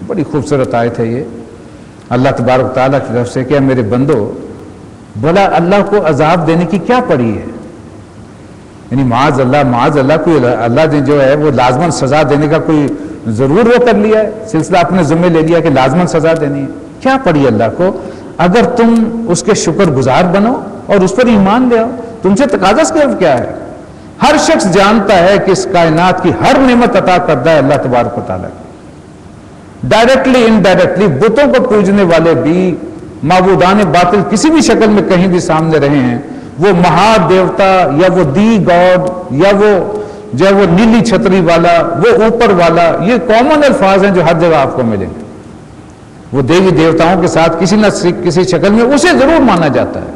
بڑی خوبصورت آیت ہے یہ اللہ تبارک تعالیٰ کی طرف سے کہ میرے بندو بھلا اللہ کو عذاب دینے کی کیا پڑی ہے؟ یعنی معاذ اللہ کوئی اللہ نے جو ہے وہ لازماً سزا دینے کا کوئی ضرور وہ کر لیا ہے، سلسلہ اپنے ذمہ لے لیا کہ لازماً سزا دینی ہے؟ کیا پڑی اللہ کو؟ اگر تم اس کے شکر گزار بنو اور اس پر ایمان لے آؤ، تم سے تقاضا صرف کیا ہے؟ ہر شخص جانتا ہے کہ اس کائنات کی ہر نعمت عطا کردہ ہے اللہ تبارک و تعالیٰ کی، ڈائریکٹلی انڈائریکٹلی بتوں کو پوجنے والے بھی، معبودان باطل کسی بھی شکل میں کہیں بھی سامنے رہے ہیں، وہ مہا دیوتا یا وہ دی گاڈ یا وہ جو ہے وہ نیلی چھتری والا، وہ اوپر والا، یہ کامن الفاظ ہیں جو ہر جگہ آپ کو ملیں گے۔ وہ دیوی دیوتاؤں کے ساتھ کسی نہ کسی شکل میں اسے ضرور مانا جاتا ہے،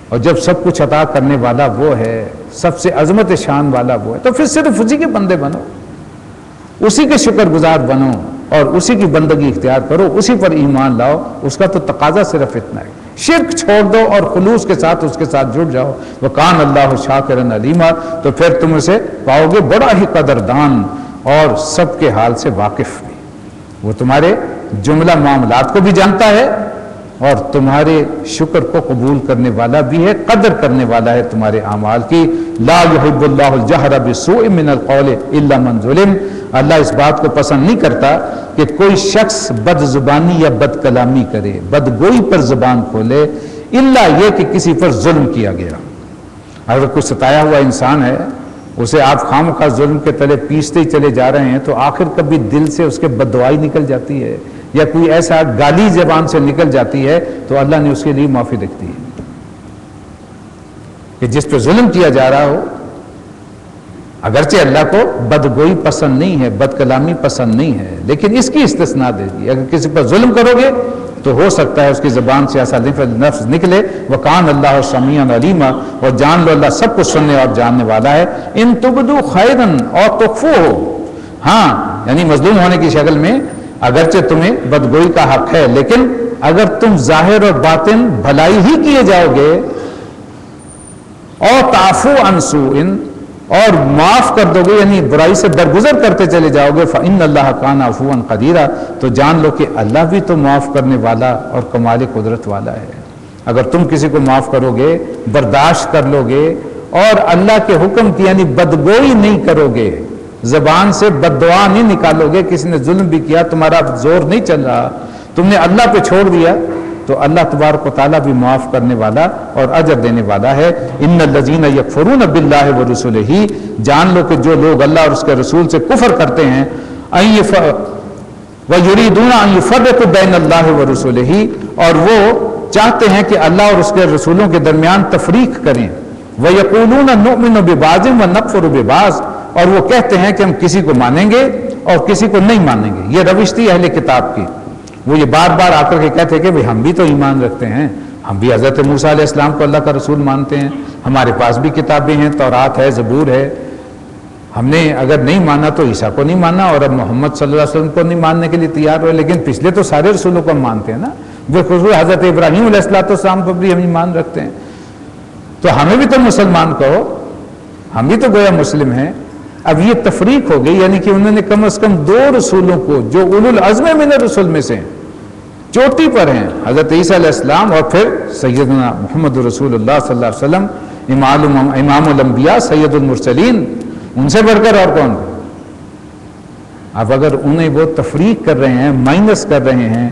اور جب سب کچھ عطا کرنے والا وہ ہے، سب سے عظمت شان والا وہ ہے، تو پھر صرف اسی کے بندے بنو، اسی کے شکر گزار بنو اور اسی کی بندگی اختیار کرو، اسی پر ایمان لاؤ۔ اس کا تو تقاضا صرف اتنا ہے، شرک چھوڑ دو اور خلوص کے ساتھ اس کے ساتھ جڑ جاؤ۔ وَقَانَ اللَّهُ شَاكِرًا عَلِيمًا، تو پھر تم اسے پاؤ گے بڑا ہی قدردان اور سب کے حال سے واقف بھی۔ وہ تمہارے جملہ معاملات کو بھی جانتا ہے اور تمہارے شکر کو قبول کرنے والا بھی ہے، قدر کرنے والا ہے تمہارے اعمال کی۔ لا يحب اللہ الجہر بالسوء من القول الا من ظلم، اللہ اس بات کو پسند نہیں کرتا کہ کوئی شخص بد زبانی یا بد کلامی کرے، بد گوئی پر زبان کھولے، الا یہ کہ کسی پر ظلم کیا گیا۔ اگر کوئی ستایا ہوا انسان ہے، اسے آپ خامخواہ ظلم کے تلے پیستے ہی چلے جا رہے ہیں، تو آخر کبھی دل سے اس کے بددعائی نکل جاتی ہے یا کوئی ایسا گالی زبان سے نکل جاتی ہے، تو اللہ نے اس کے لیے معافی رکھتی ہے کہ جس پہ ظلم کیا جا رہا ہو، اگرچہ اللہ کو بدگوئی پسند نہیں ہے، بد کلامی پسند نہیں ہے، لیکن اس کی استثناء دے دی، اگر کسی پر ظلم کرو گے تو ہو سکتا ہے اس کی زبان سے ایسا لفظ نکلے۔ وَقَانَ اللَّهُ سَمِيعًا عَلِيمًا، اور جان لو اللہ سب کچھ سننے اور جاننے والا ہے۔ ان تبدوا خیرا اور تخفوہ، ہاں یعنی مظلوم ہونے کی شکل میں اگرچہ تمہیں بدگوئی کا حق ہے، لیکن اگر تم ظاہر اور باطن بھلائی ہی کیے جاؤ گے، اور تعفو عن سوء، اور معاف کر دو گے یعنی برائی سے درگزر کرتے چلے جاؤ گے، فإن اللہ کان عفوا قدیرا، تو جان لو کہ اللہ بھی تو معاف کرنے والا اور کمال قدرت والا ہے۔ اگر تم کسی کو معاف کرو گے، برداشت کر لو گے اور اللہ کے حکم کی یعنی بدگوئی نہیں کرو گے، زبان سے بد دعا نہیں نکالو گے، کسی نے ظلم بھی کیا، تمہارا زور نہیں چل رہا، تم نے اللہ پہ چھوڑ دیا، تو اللہ تبارک و تعالیٰ بھی معاف کرنے والا اور اجر دینے والا ہے۔ ان الذین یکفرون باللہ ورسلہ، جان لو کہ جو لوگ اللہ اور اس کے رسول سے کفر کرتے ہیں، ویریدون ان یفرقوا بین اللہ ورسلہ، اور وہ چاہتے ہیں کہ اللہ اور اس کے رسولوں کے درمیان تفریق کریں، ویقولون نؤمن ببعض ونکفر ببعض، اور وہ کہتے ہیں کہ ہم کسی کو مانیں گے اور کسی کو نہیں مانیں گے۔ یہ روش تھی اہل کتاب کی، وہ یہ بار بار آ کر کے کہتے ہیں کہ بھئی ہم بھی تو ایمان رکھتے ہیں، ہم بھی حضرت موسیٰ علیہ السلام کو اللہ کا رسول مانتے ہیں، ہمارے پاس بھی کتابیں ہیں، تورات ہے، زبور ہے، ہم نے اگر نہیں مانا تو عیسیٰ کو نہیں مانا، اور اب محمد صلی اللہ علیہ وسلم کو نہیں ماننے کے لیے تیار ہوئے، لیکن پچھلے تو سارے رسولوں کو ہم مانتے ہیں نا، بالخصوص حضرت ابراہیم علیہ السلام پر بھی ہم ایمان رکھتے ہیں، تو ہمیں بھی تو مسلمان کہو، ہم بھی تو گویا مسلم ہیں۔ اب یہ تفریق ہو گئی، یعنی کہ انہوں نے کم از کم دو رسولوں کو جو اولو العزم من الرسل میں سے چوٹی پر ہیں، حضرت عیسیٰ علیہ السلام اور پھر سیدنا محمد رسول اللہ صلی اللہ علیہ وسلم، امام الانبیاء سید المرسلین، ان سے بڑھ کر اور کون؟ اب اگر انہیں وہ تفریق کر رہے ہیں، مائنس کر رہے ہیں،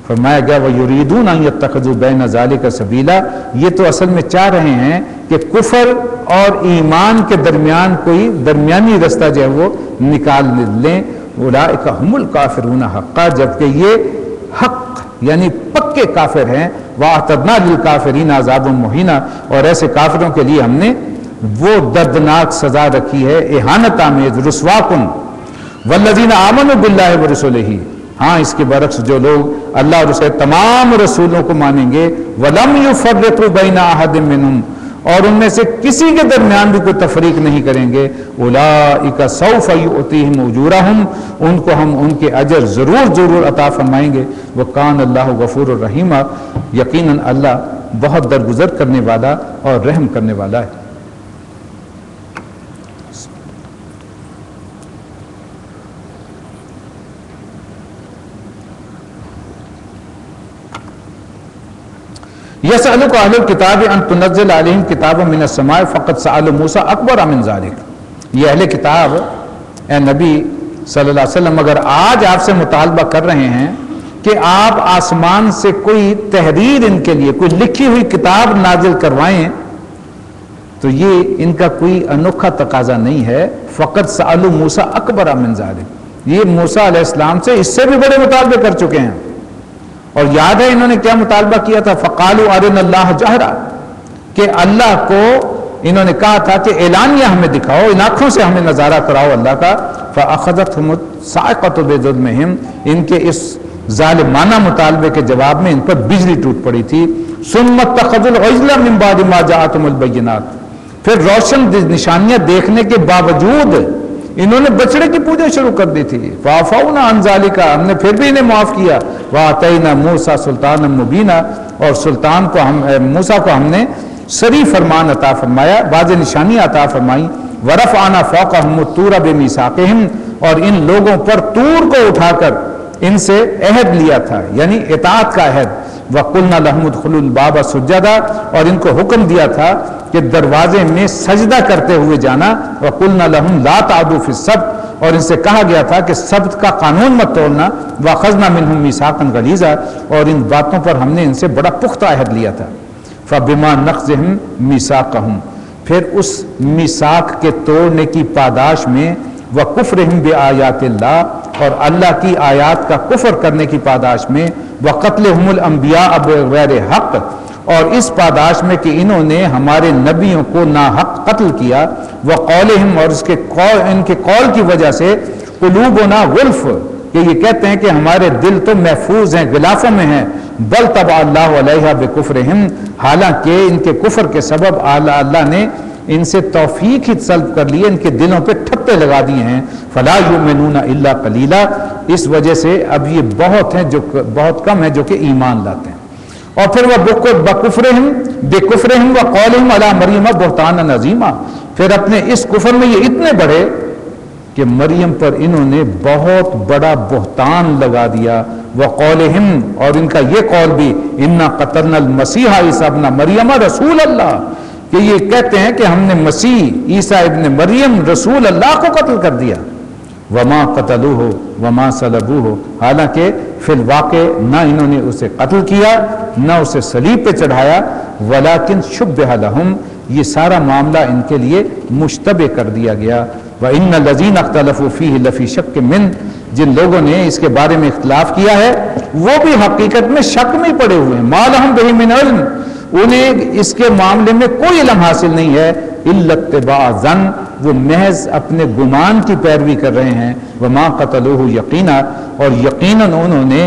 فرمایا گیا وَيُرِيدُونَ أَن يَتَّخِذُوا بَيْنَ ذَلِكَ سَبِيلًا، یہ تو اصل میں چاہ رہے ہیں کہ کفر اور ایمان کے درمیان کوئی درمیانی رستہ جو ہے وہ نکال لیں۔ اولئک هم الکافرون حقا، جبکہ یہ حق یعنی پکے کافر ہیں۔ وَأَعْتَدْنَا لِلْكَافِرِينَ عَذَابًا مُهِينًا، اور ایسے کافروں کے لیے ہم نے وہ دردناک سزا رکھی ہے، اہانت آمیز، رسوا کن۔ وَالَّذِينَ آمَنُوا بِاللَّهِ وَرُسُلِهِ، ہاں اس کے برعکس جو لوگ اللہ اور اس کے تمام رسولوں کو مانیں گے، وَلَمْ يُفَرِّقُوا بَيْنَ أَحَدٍ مِّنْهُمْ، اور ان میں سے کسی کے درمیان بھی کوئی تفریق نہیں کریں گے، أُولَٰئِكَ سَوْفَ يُؤْتِيهِمْ أُجُورَهُمْ، ان کو ہم ان کے اجر ضرور عطا فرمائیں گے۔ وَكَانَ اللَّهُ غَفُورًا رَحِيمًا، یقیناً اللہ بہت درگزر کرنے والا اور رحم کرنے والا ہے۔ یسألک اہل الکتاب ان تنزل علیہم کتابا من السماء فقد سألوا موسیٰ اکبر من ذلک، یہ اہل کتاب اے نبی صلی اللہ علیہ وسلم اگر آج آپ سے مطالبہ کر رہے ہیں کہ آپ آسمان سے کوئی تحریر ان کے لیے کوئی لکھی ہوئی کتاب نازل کروائیں تو یہ ان کا کوئی انوکھا تقاضا نہیں ہے. فقط سألوا موسیٰ اکبر من ذلک، یہ موسیٰ علیہ السلام سے اس سے بھی بڑے مطالبے کر چکے ہیں. اور یاد ہے انہوں نے کیا مطالبہ کیا تھا؟ فقالوا ارنا اللہ جہرا، کہ اللہ کو انہوں نے کہا تھا کہ اعلانیہ ہمیں دکھاؤ، ان آنکھوں سے ہمیں نظارہ کراؤ اللہ کا. فاخذتهم الصاعقۃ بظلمهم، ان کے اس ظالمانہ مطالبے کے جواب میں ان پر بجلی ٹوٹ پڑی تھی. ثم اتخذوا العجل من بعد ما جاءتهم البینات، پھر روشن نشانیاں دیکھنے کے باوجود انہوں نے بچڑے کی پوجا شروع کر دی تھی. فعفونا عن ذلک، ہم نے پھر بھی انہیں معاف کیا. وآتینا موسیٰ سلطانا مبینا، اور سلطان کو موسیٰ کو ہم نے صریح فرمان عطا فرمایا، واضح نشانی عطا فرمائی. ورفعنا فوقهم الطور بمیثاقہم، اور ان لوگوں پر طور کو اٹھا کر ان سے عہد لیا تھا، یعنی اطاعت کا عہد. وقلنا لهم ادخلوا الباب سجدا، اور ان کو حکم دیا تھا کہ دروازے میں سجدہ کرتے ہوئے جانا. وقلنا لهم لا تعدوا في السبت، اور ان سے کہا گیا تھا کہ سبت کا قانون مت توڑنا. واخذنا منهم ميثاقا غليظا، اور ان باتوں پر ہم نے ان سے بڑا پختہ عہد لیا تھا. فبما نقضهم ميثاقهم، پھر اس میثاق کے توڑنے کی پاداش میں وَكُفْرِهِمْ بِآيَاتِ اللَّهِ، اور اللہ کی آیات کا کفر کرنے کی پاداش میں وَقَتْلِهُمُ الْأَنْبِيَاءَ بِغَيْرِ حق، اور اس پاداش میں کہ انہوں نے ہمارے نبیوں کو ناحق قتل کیا. وَقَوْلِهِمْ، اور ان کے قول کی وجہ سے قُلُوبُنَا غُلْف، کہ یہ کہتے ہیں کہ ہمارے دل تو محفوظ ہیں، غلافوں میں ہیں. بل طبع اللہ علیہا بکفرہم، حالانکہ ان کے کفر کے سبب اللہ نے ان سے توفیق ہی سلب کر لی، ان کے دلوں پہ ٹھپے لگا دیے ہیں. فلا یؤمنون الا قلیلا، اس وجہ سے اب یہ بہت کم ہے جو کہ ایمان لاتے ہیں. اور پھر وہ بکفرہم وقولہم علی مریم بہتانا عظیما، پھر اپنے اس کفر میں یہ اتنے بڑے کہ مریم پر انہوں نے بہت بڑا بہتان لگا دیا. وقولہم، اور ان کا یہ قول بھی، انا قتلنا المسیح عیسیٰ ابن مریم رسول اللہ، کہ یہ کہتے ہیں کہ ہم نے مسیح عیسیٰ ابن مریم رسول اللہ کو قتل کر دیا. وما قتلوہ وما صلبوہ، حالانکہ فی الواقع نہ انہوں نے اسے قتل کیا نہ اسے صلیب پہ چڑھایا. ولیکن شبہ لہم، یہ سارا معاملہ ان کے لیے مشتبہ کر دیا گیا. وَإِنَّ الَّذِينَ اخْتَلَفُوا فِيهِ لَفِي شَكٍّ مِّنْهُ، جن لوگوں نے اس کے بارے میں اختلاف کیا ہے وہ بھی حقیقت میں شک میں پڑے ہوئے ہیں. مَا لَهُمْ بِهِ مِنْ عِلْمٍ، انہیں اس کے معاملے میں کوئی علم حاصل نہیں ہے. إِلَّا اتِّبَاعَ الظَّنِّ، وہ محض اپنے گمان کی پیروی کر رہے ہیں. وَمَا قَتَلُوهُ يَقِينًا، اور یقیناً انہوں نے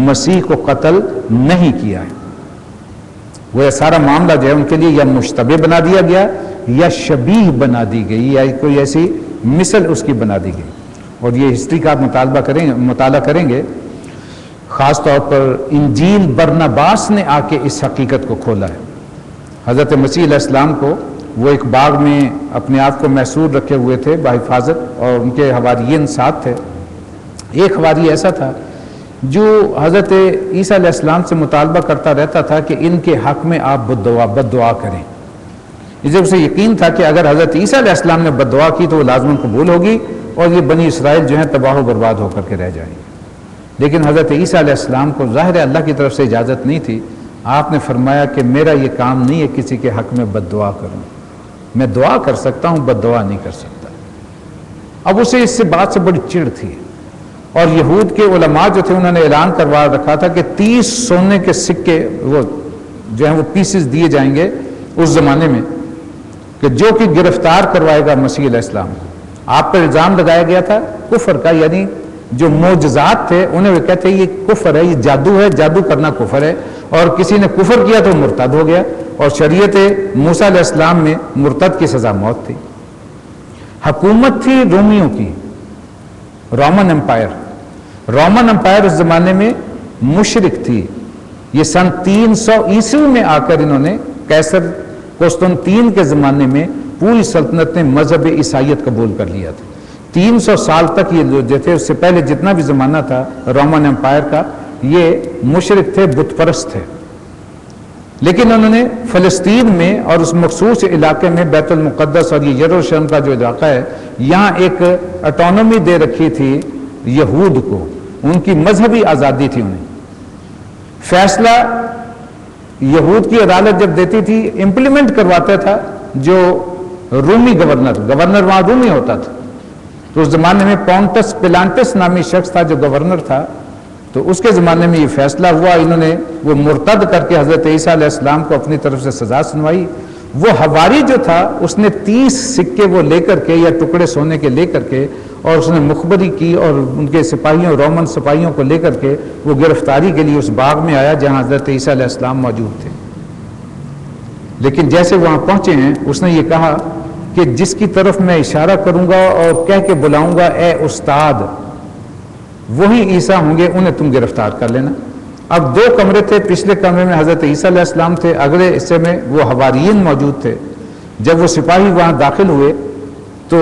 مسیح کو قتل نہیں کیا ہے. وہ یہ سارا معاملہ جو ہے ان کے لیے یا مشتبہ بنا دیا گیا یا شبیہ بنا دی گئی، یا کوئی ایسی مثل اس کی بنا دی گئی. اور یہ ہسٹری کا آپ مطالعہ کریں گے، خاص طور پر انجیل برنباس نے آ کے اس حقیقت کو کھولا ہے. حضرت مسیح علیہ السلام کو وہ ایک باغ میں اپنے آپ کو محصور رکھے ہوئے تھے بحفاظت، اور ان کے حواریین ساتھ تھے. ایک حواری ایسا تھا جو حضرت عیسیٰ علیہ السلام سے مطالبہ کرتا رہتا تھا کہ ان کے حق میں آپ بد دعا کریں. جب اسے یقین تھا کہ اگر حضرت عیسیٰ علیہ السلام نے بد دعا کی تو وہ لازماً قبول ہوگی اور یہ بنی اسرائیل جو ہیں تباہ و برباد ہو کر کے رہ جائیں گے. لیکن حضرت عیسیٰ علیہ السلام کو ظاہر اللہ کی طرف سے اجازت نہیں تھی. آپ نے فرمایا کہ میرا یہ کام نہیں ہے کسی کے حق میں بد دعا کروں، میں دعا کر سکتا ہوں بد دعا نہیں کر سکتا. اب اسے اس سے بات سے بڑی چڑ تھی، اور یہود کے علماء جو تھے انہوں نے اعلان کروا رکھا تھا کہ 30 سونے کے سکے وہ جو ہیں وہ پیسز دیے جائیں گے اس زمانے میں، کہ جو کہ گرفتار کروائے گا مسیح علیہ السلام کو. آپ پر الزام لگایا گیا تھا کفر کا، یعنی جو معجزات تھے انہیں وہ کہتے ہیں یہ کفر ہے، یہ جادو ہے، جادو کرنا کفر ہے، اور کسی نے کفر کیا تو مرتد ہو گیا. اور شریعت موسیٰ علیہ السلام میں مرتد کی سزا موت تھی. حکومت تھی رومیوں کی، رومن امپائر. رومن امپائر اس زمانے میں مشرک تھی. یہ سن 300 عیسوی میں آ کر انہوں نے قیصر قسطنطین کے زمانے میں پوری سلطنت نے مذہب عیسائیت قبول کر لیا تھا. 300 سال تک یہ جو تھے، اس سے پہلے جتنا بھی زمانہ تھا رومن امپائر کا، یہ مشرک تھے، بت پرست تھے. لیکن انہوں نے فلسطین میں اور اس مخصوص علاقے میں بیت المقدس اور یہ یروشلم کا جو علاقہ ہے یہاں ایک اٹانومی دے رکھی تھی یہود کو، ان کی مذہبی آزادی تھی، انہیں فیصلہ یہود کی عدالت جب دیتی تھی امپلیمنٹ کرواتا تھا جو رومی گورنر وہاں رومی ہوتا تھا، تو اس زمانے میں پونٹس پلانٹس نامی شخص تھا جو گورنر تھا، تو اس کے زمانے میں یہ فیصلہ ہوا، انہوں نے وہ مرتد کر کے حضرت عیسیٰ علیہ السلام کو اپنی طرف سے سزا سنوائی۔ وہ حواری جو تھا اس نے 30 سکے وہ لے کر کے یا ٹکڑے سونے کے لے کر کے اور اس نے مخبری کی اور ان کے سپاہیوں رومن سپاہیوں کو لے کر کے وہ گرفتاری کے لیے اس باغ میں آیا جہاں حضرت عیسیٰ علیہ السلام موجود تھے۔ لیکن جیسے وہاں پہنچے ہیں اس نے یہ کہا کہ جس کی طرف میں اشارہ کروں گا اور کہہ کے بلاؤں گا اے استاد، وہی عیسیٰ ہوں گے، انہیں تم گرفتار کر لینا۔ اب 2 کمرے تھے، پچھلے کمرے میں حضرت عیسیٰ علیہ السلام تھے، اگلے حصے میں وہ حواریین موجود تھے۔ جب وہ سپاہی وہاں داخل ہوئے تو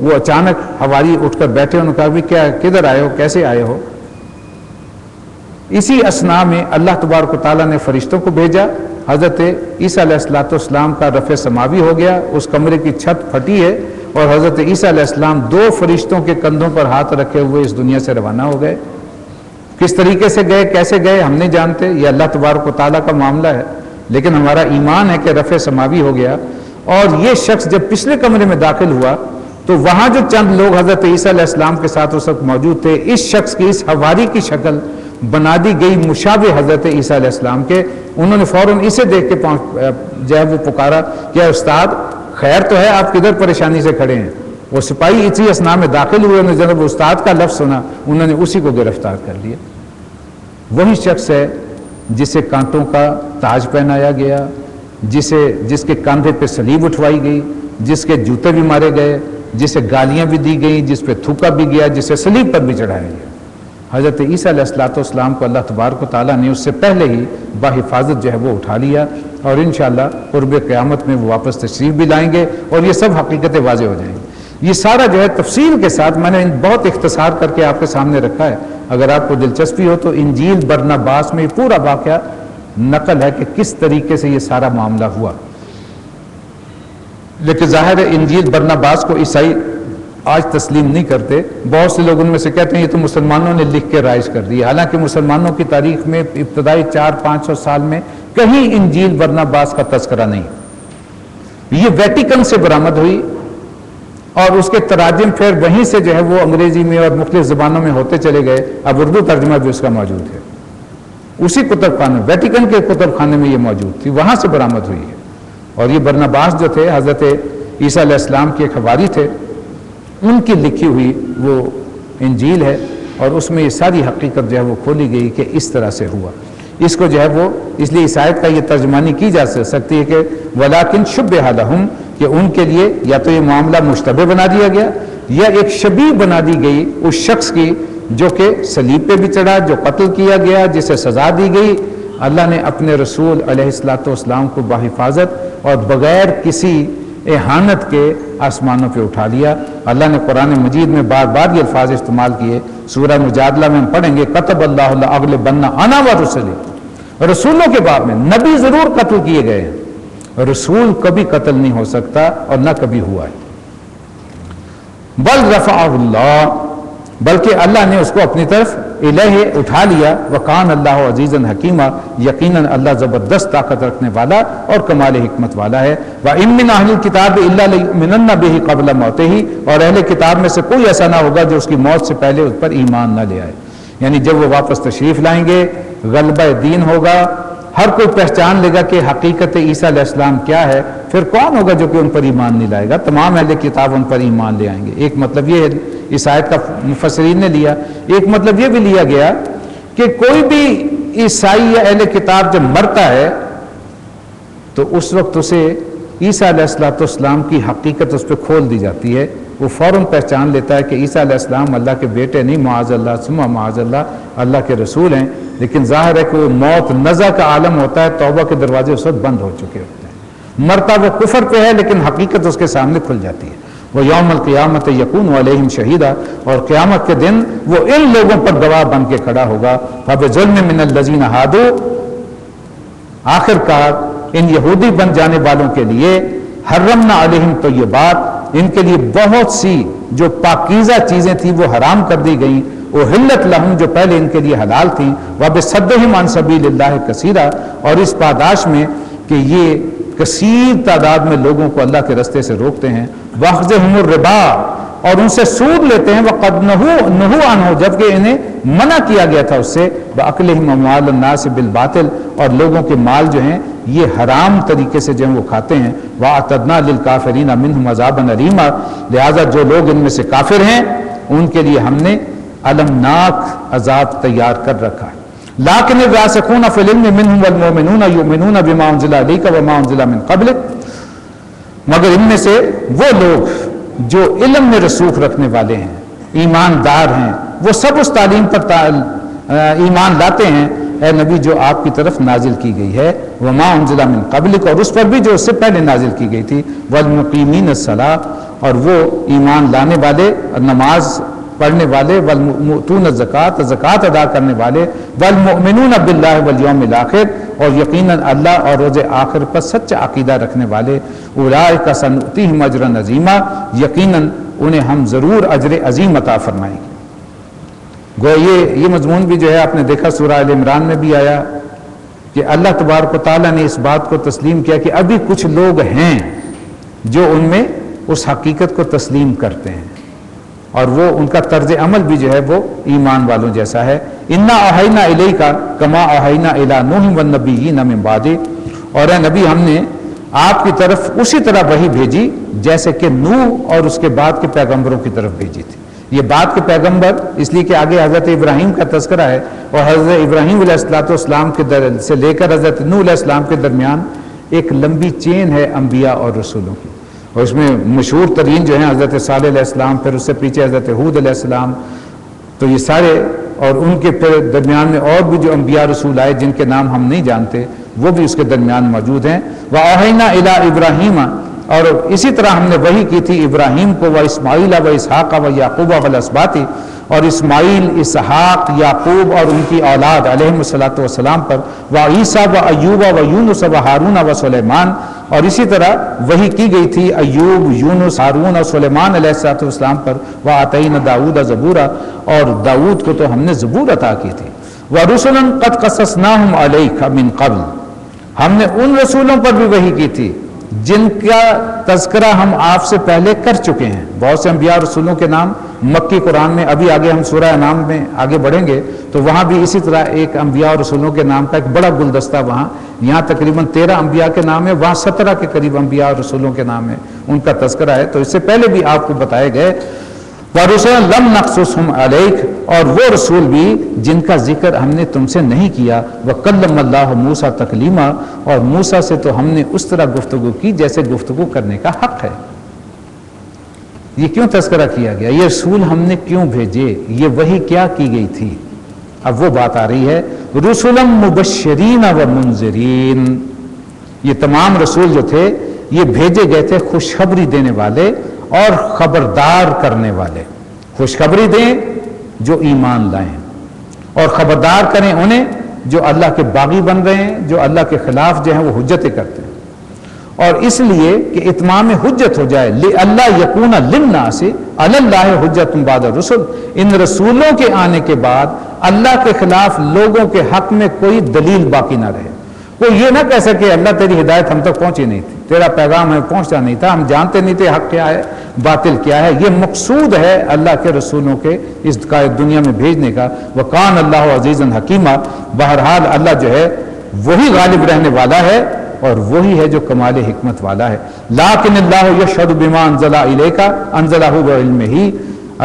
وہ اچانک حواری اٹھ کر بیٹھے، انہوں نے کہا بھی کیا کدھر آئے ہو، کیسے آئے ہو؟ اسی اثناء میں اللہ تبارک و تعالیٰ نے فرشتوں کو بھیجا، حضرت عیسیٰ علیہ السلام کا رفع سماوی ہو گیا، اس کمرے کی چھت پھٹی ہے اور حضرت عیسیٰ علیہ السلام 2 فرشتوں کے کندھوں پر ہاتھ رکھے ہوئے اس دنیا سے روانہ ہو گئے۔ کس طریقے سے گئے، کیسے گئے ہم نہیں جانتے، یہ اللہ تبارک و تعالیٰ کا معاملہ ہے، لیکن ہمارا ایمان ہے کہ رفع سماوی ہو گیا۔ اور یہ شخص جب پچھلے کمرے میں داخل ہوا تو وہاں جو چند لوگ حضرت عیسیٰ علیہ السلام کے ساتھ اس وقت موجود تھے، اس شخص کی اس حواری کی شکل بنا دی گئی مشابہ حضرت عیسیٰ علیہ السلام کے۔ انہوں نے فوراً اسے دیکھ کے جو ہے وہ پکارا کہ استاد خیر تو ہے، آپ کدھر پریشانی سے کھڑے ہیں؟ وہ سپاہی اسی اثناء میں داخل ہوئے، انہوں نے جب استاد کا لفظ سنا انہوں نے اسی کو گرفتار کر لیا۔ وہی شخص ہے جسے کانٹوں کا تاج پہنایا گیا، جس کے کاندھے پہ صلیب اٹھوائی گئی، جس کے جوتے بھی مارے گئے، جسے گالیاں بھی دی گئیں، جس پہ تھوکا بھی گیا، جسے صلیب پر بھی چڑھایا گیا۔ حضرت عیسیٰ علیہ السلام کو اللہ تبارک و تعالیٰ نے اس سے پہلے ہی بحفاظت جو ہے وہ اٹھا لیا، اور انشاءاللہ قرب قیامت میں وہ واپس تشریف بھی لائیں گے اور یہ سب حقیقتیں واضح ہو جائیں گی۔ یہ سارا جو ہے تفصیل کے ساتھ میں نے بہت اختصار کر کے آپ کے سامنے رکھا ہے، اگر آپ کو دلچسپی ہو تو انجیل برناباس میں پورا واقعہ نقل ہے کہ کس طریقے سے یہ سارا معاملہ ہوا۔ لیکن ظاہر ہے انجیل برناباس کو عیسائی آج تسلیم نہیں کرتے، بہت سے لوگ ان میں سے کہتے ہیں یہ تو مسلمانوں نے لکھ کے رائج کر دی، حالانکہ مسلمانوں کی تاریخ میں ابتدائی 400-500 سال میں کہیں انجیل برناباس کا تذکرہ نہیں۔ یہ ویٹیکن سے برآمد ہوئی اور اس کے تراجم پھر وہیں سے جو ہے وہ انگریزی میں اور مختلف زبانوں میں ہوتے چلے گئے، اب اردو ترجمہ بھی اس کا موجود ہے، اسی کتب خانے ویٹیکن کے کتب خانے میں یہ موجود تھی، وہاں سے برآمد ہوئی ہے۔ اور یہ برناباس جو تھے حضرت عیسیٰ علیہ السلام کے ایک حواری تھے، ان کی لکھی ہوئی وہ انجیل ہے اور اس میں یہ ساری حقیقت جو ہے وہ کھولی گئی کہ اس طرح سے ہوا۔ اس کو جو ہے وہ اس لیے اس آیت کا یہ ترجمانی کی جا سکتی ہے کہ وَلَٰكِن شُبِّهَ لَهُمْ، کہ ان کے لیے یا تو یہ معاملہ مشتبہ بنا دیا گیا یا ایک شبیہ بنا دی گئی اس شخص کی جو کہ صلیب پہ بھی چڑھا، جو قتل کیا گیا، جسے سزا دی گئی۔ اللہ نے اپنے رسول علیہ السلام کو بحفاظت اور بغیر کسی اہانت کے آسمانوں پہ اٹھا لیا۔ اللہ نے قرآن مجید میں بار بار یہ الفاظ استعمال کیے، سورہ مجادلہ میں ہم پڑھیں گے کتب اللہ لأغلبن انا ورسلی، رسولوں کے باب میں نبی ضرور قتل کیے گئے ہیں، رسول کبھی قتل نہیں ہو سکتا اور نہ کبھی ہوا ہے۔ بل رفعہ اللہ، بلکہ اللہ نے اس کو اپنی طرف الہ اٹھا لیا۔ وکان اللہ عزیزا حکیما، یقیناً اللہ زبردست طاقت رکھنے والا اور کمال حکمت والا ہے۔ وَإِن مِّنْ أَهْلِ الْكِتَابِ إِلَّا لَيُؤْمِنَنَّ بِهِ قَبْلَ مَوْتِهِ، اور اہل کتاب میں سے کوئی ایسا نہ ہوگا جو اس کی موت سے پہلے اس پر ایمان نہ لے آئے۔ یعنی جب وہ واپس تشریف لائیں گے، غلبہ دین ہوگا، ہر کوئی پہچان لے گا کہ حقیقت عیسیٰ علیہ السلام کیا ہے، پھر کون ہوگا جو کہ ان پر ایمان نہیں لائے گا؟ تمام اہل کتاب ان پر ایمان لے آئیں گے۔ ایک مطلب یہ اس آیت کا مفسرین نے لیا، ایک مطلب یہ بھی لیا گیا کہ کوئی بھی عیسائی یا اہل کتاب جب مرتا ہے تو اس وقت اسے عیسیٰ علیہ السلام کی حقیقت اس پہ کھول دی جاتی ہے، وہ فوراً پہچان لیتا ہے کہ عیسیٰ علیہ السلام اللہ کے بیٹے نہیں، معاذ اللہ ثم معاذ اللہ کے رسول ہیں۔ لیکن ظاہر ہے کہ وہ موت نزع کا عالم ہوتا ہے، توبہ کے دروازے اس وقت بند ہو چکے ہوتے ہیں، مرتا وہ کفر پہ ہے لیکن حقیقت اس کے سامنے کھل جاتی ہے۔ وہ یوم القیامت یکون علیہم شہیدا، اور قیامت کے دن وہ ان لوگوں پر گواہ بن کے کھڑا ہوگا۔ فبظلم من الذین ہادوا، آخر کار ان یہودی بن جانے والوں کے لیے حرمنا علیہم طیبات، ان کے لیے بہت سی جو پاکیزہ چیزیں تھیں وہ حرام کر دی گئیں، احلت لہم جو پہلے ان کے لیے حلال تھیں، وبصدہم عن سبیل اللہ کثیرا، اور اس پاداش میں کہ یہ کثیر تعداد میں لوگوں کو اللہ کے رستے سے روکتے ہیں، واخذہم الربا، اور ان سے سود لیتے ہیں، وقد نہوا عنہ، جبکہ انہیں منع کیا گیا تھا اس سے، واکلہم اموال الناس بالباطل، اور لوگوں کے مال جو ہیں یہ حرام طریقے سے جو ہیں وہ کھاتے ہیں، واعتدنا للکافرین منہم عذابا الیما، لہذا جو لوگ ان میں سے کافر ہیں ان کے لیے ہم نے المناک عذاب تیار کر رکھا ہے۔ لیکن الراسخون فی العلم منہم والمؤمنون یؤمنون بما انزل الیک وما انزل من قبلک، مگر ان میں سے وہ لوگ جو علم میں رسوخ رکھنے والے ہیں، ایماندار ہیں، وہ سب اس تعلیم پر ایمان لاتے ہیں اے نبی جو آپ کی طرف نازل کی گئی ہے، وما انزل من قبلک، اور اس پر بھی جو اس سے پہلے نازل کی گئی تھی، والمقیمین الصلاۃ، اور وہ ایمان لانے والے، نماز پڑھنے والے، والمؤتون الزکوٰۃ، زکوٰۃ ادا کرنے والے، والمؤمنون باللہ والیوم الآخر، اور یقیناً اللہ اور روز آخر پر سچا عقیدہ رکھنے والے، اولئک سنؤتیہم اجرا عظیما، یقیناً انہیں ہم ضرور اجر عظیم عطا فرمائیں گے۔ گو یہ مضمون بھی جو ہے آپ نے دیکھا سورہ آل عمران میں بھی آیا کہ اللہ تبارک و تعالیٰ نے اس بات کو تسلیم کیا کہ ابھی کچھ لوگ ہیں جو ان میں اس حقیقت کو تسلیم کرتے ہیں، اور وہ ان کا طرز عمل بھی جو ہے وہ ایمان والوں جیسا ہے۔ انا اوحینا الیک کما اوحینا الی نوح والنبیین من بعد، اور اے نبی ہم نے آپ کی طرف اسی طرح وحی بھیجی جیسے کہ نوح اور اس کے بعد کے پیغمبروں کی طرف بھیجی تھی۔ یہ بعد کے پیغمبر اس لیے کہ آگے حضرت ابراہیم کا تذکرہ ہے، اور حضرت ابراہیم علیہ السلام کے سے لے کر حضرت نوح علیہ السلام کے درمیان ایک لمبی چین ہے انبیاء اور رسولوں کی، اور اس میں مشہور ترین جو ہیں حضرت صالح علیہ السلام، پھر اس سے پیچھے حضرت ہود علیہ السلام، تو یہ سارے، اور ان کے پھر درمیان میں اور بھی جو انبیاء رسول آئے جن کے نام ہم نہیں جانتے وہ بھی اس کے درمیان موجود ہیں۔ وَأَوْحَيْنَا إِلَىٰ إِبْرَاهِيمَ، اور اسی طرح ہم نے وحی کی تھی ابراہیم کو، وَإِسْمَاعِيلَ وَإِسْحَاقَ وَيَعْقُوبَ وَالْأَسْبَاطِ، اور اسماعیل، اسحاق، یعقوب اور ان کی اولاد علیہم الصلاۃ والسلام پر، وعیسیٰ وایوب ویونس وہارون وسلیمان، اور اسی طرح وحی کی گئی تھی ایوب، یونس، ہارون اور سلیمان علیہ الصلاۃ والسلام پر، وآتینا داؤد زبورا، اور داؤد کو تو ہم نے زبور عطا کی تھی، ورسلا قد قصصناہم علیک من قبل، ہم نے ان رسولوں پر بھی وحی کی تھی جن کا تذکرہ ہم آپ سے پہلے کر چکے ہیں۔ بہت سے انبیاء رسولوں کے نام مکی قرآن میں، ابھی آگے ہم سورہ انعام میں آگے بڑھیں گے تو وہاں بھی اسی طرح ایک انبیاء اور رسولوں کے نام کا ایک بڑا گلدستہ، وہاں یہاں تقریباً 13 انبیاء کے نام ہے، وہاں 17 کے قریب انبیاء اور رسولوں کے نام ہے، ان کا تذکرہ ہے۔ تو اس سے پہلے بھی آپ کو بتائے گئے وَرُسُلًا لَمْ نَقْصُصْهُمْ عَلَيْكَ، اور وہ رسول بھی جن کا ذکر ہم نے تم سے نہیں کیا، وَكَلَّمَ اللَّهُ مُوسَىٰ تَكْلِيمًا، اور موسیٰ سے تو ہم نے اس طرح گفتگو کی جیسے گفتگو کرنے کا حق ہے۔ یہ کیوں تذکرہ کیا گیا؟ یہ رسول ہم نے کیوں بھیجے؟ یہ وحی کیا کی گئی تھی؟ اب وہ بات آ رہی ہے، رُسُلًا مُبَشِّرِينَ وَمُنذِرِينَ، یہ تمام رسول جو تھے یہ بھیجے گئے تھے خوشخبری دینے والے اور خبردار کرنے والے۔ خوشخبری دیں جو ایمان لائیں، اور خبردار کریں انہیں جو اللہ کے باغی بن رہے ہیں، جو اللہ کے خلاف جو ہیں وہ حجتیں کرتے ہیں، اور اس لیے کہ اتمام حجت ہو جائے، لِأَلَّا يَكُونَ لِلنَّاسِ عَلَى اللَّهِ حُجَّةٌ بَعْدَ الرُّسُلِ، ان رسولوں کے آنے کے بعد اللہ کے خلاف لوگوں کے حق میں کوئی دلیل باقی نہ رہے۔ کوئی یہ نہ کہہ سکے اللہ تیری ہدایت ہم تک پہنچی نہیں تھی، تیرا پیغام ہمیں پہنچتا نہیں تھا، ہم جانتے نہیں تھے حق کیا ہے باطل کیا ہے۔ یہ مقصود ہے اللہ کے رسولوں کے اس دنیا میں بھیجنے کا، وَقَانَ اللَّهُ عَزِيزًا حَكِيمًا، بہرحال اللہ جو ہے وہی غالب رہنے والا ہے اور وہی ہے جو کمال حکمت والا ہے۔ لَٰكِنِ اللَّهُ يَشْهَدُ بِمَا أَنزَلَ إِلَيْكَ أَنزَلَهُ بِعِلْمِهِ،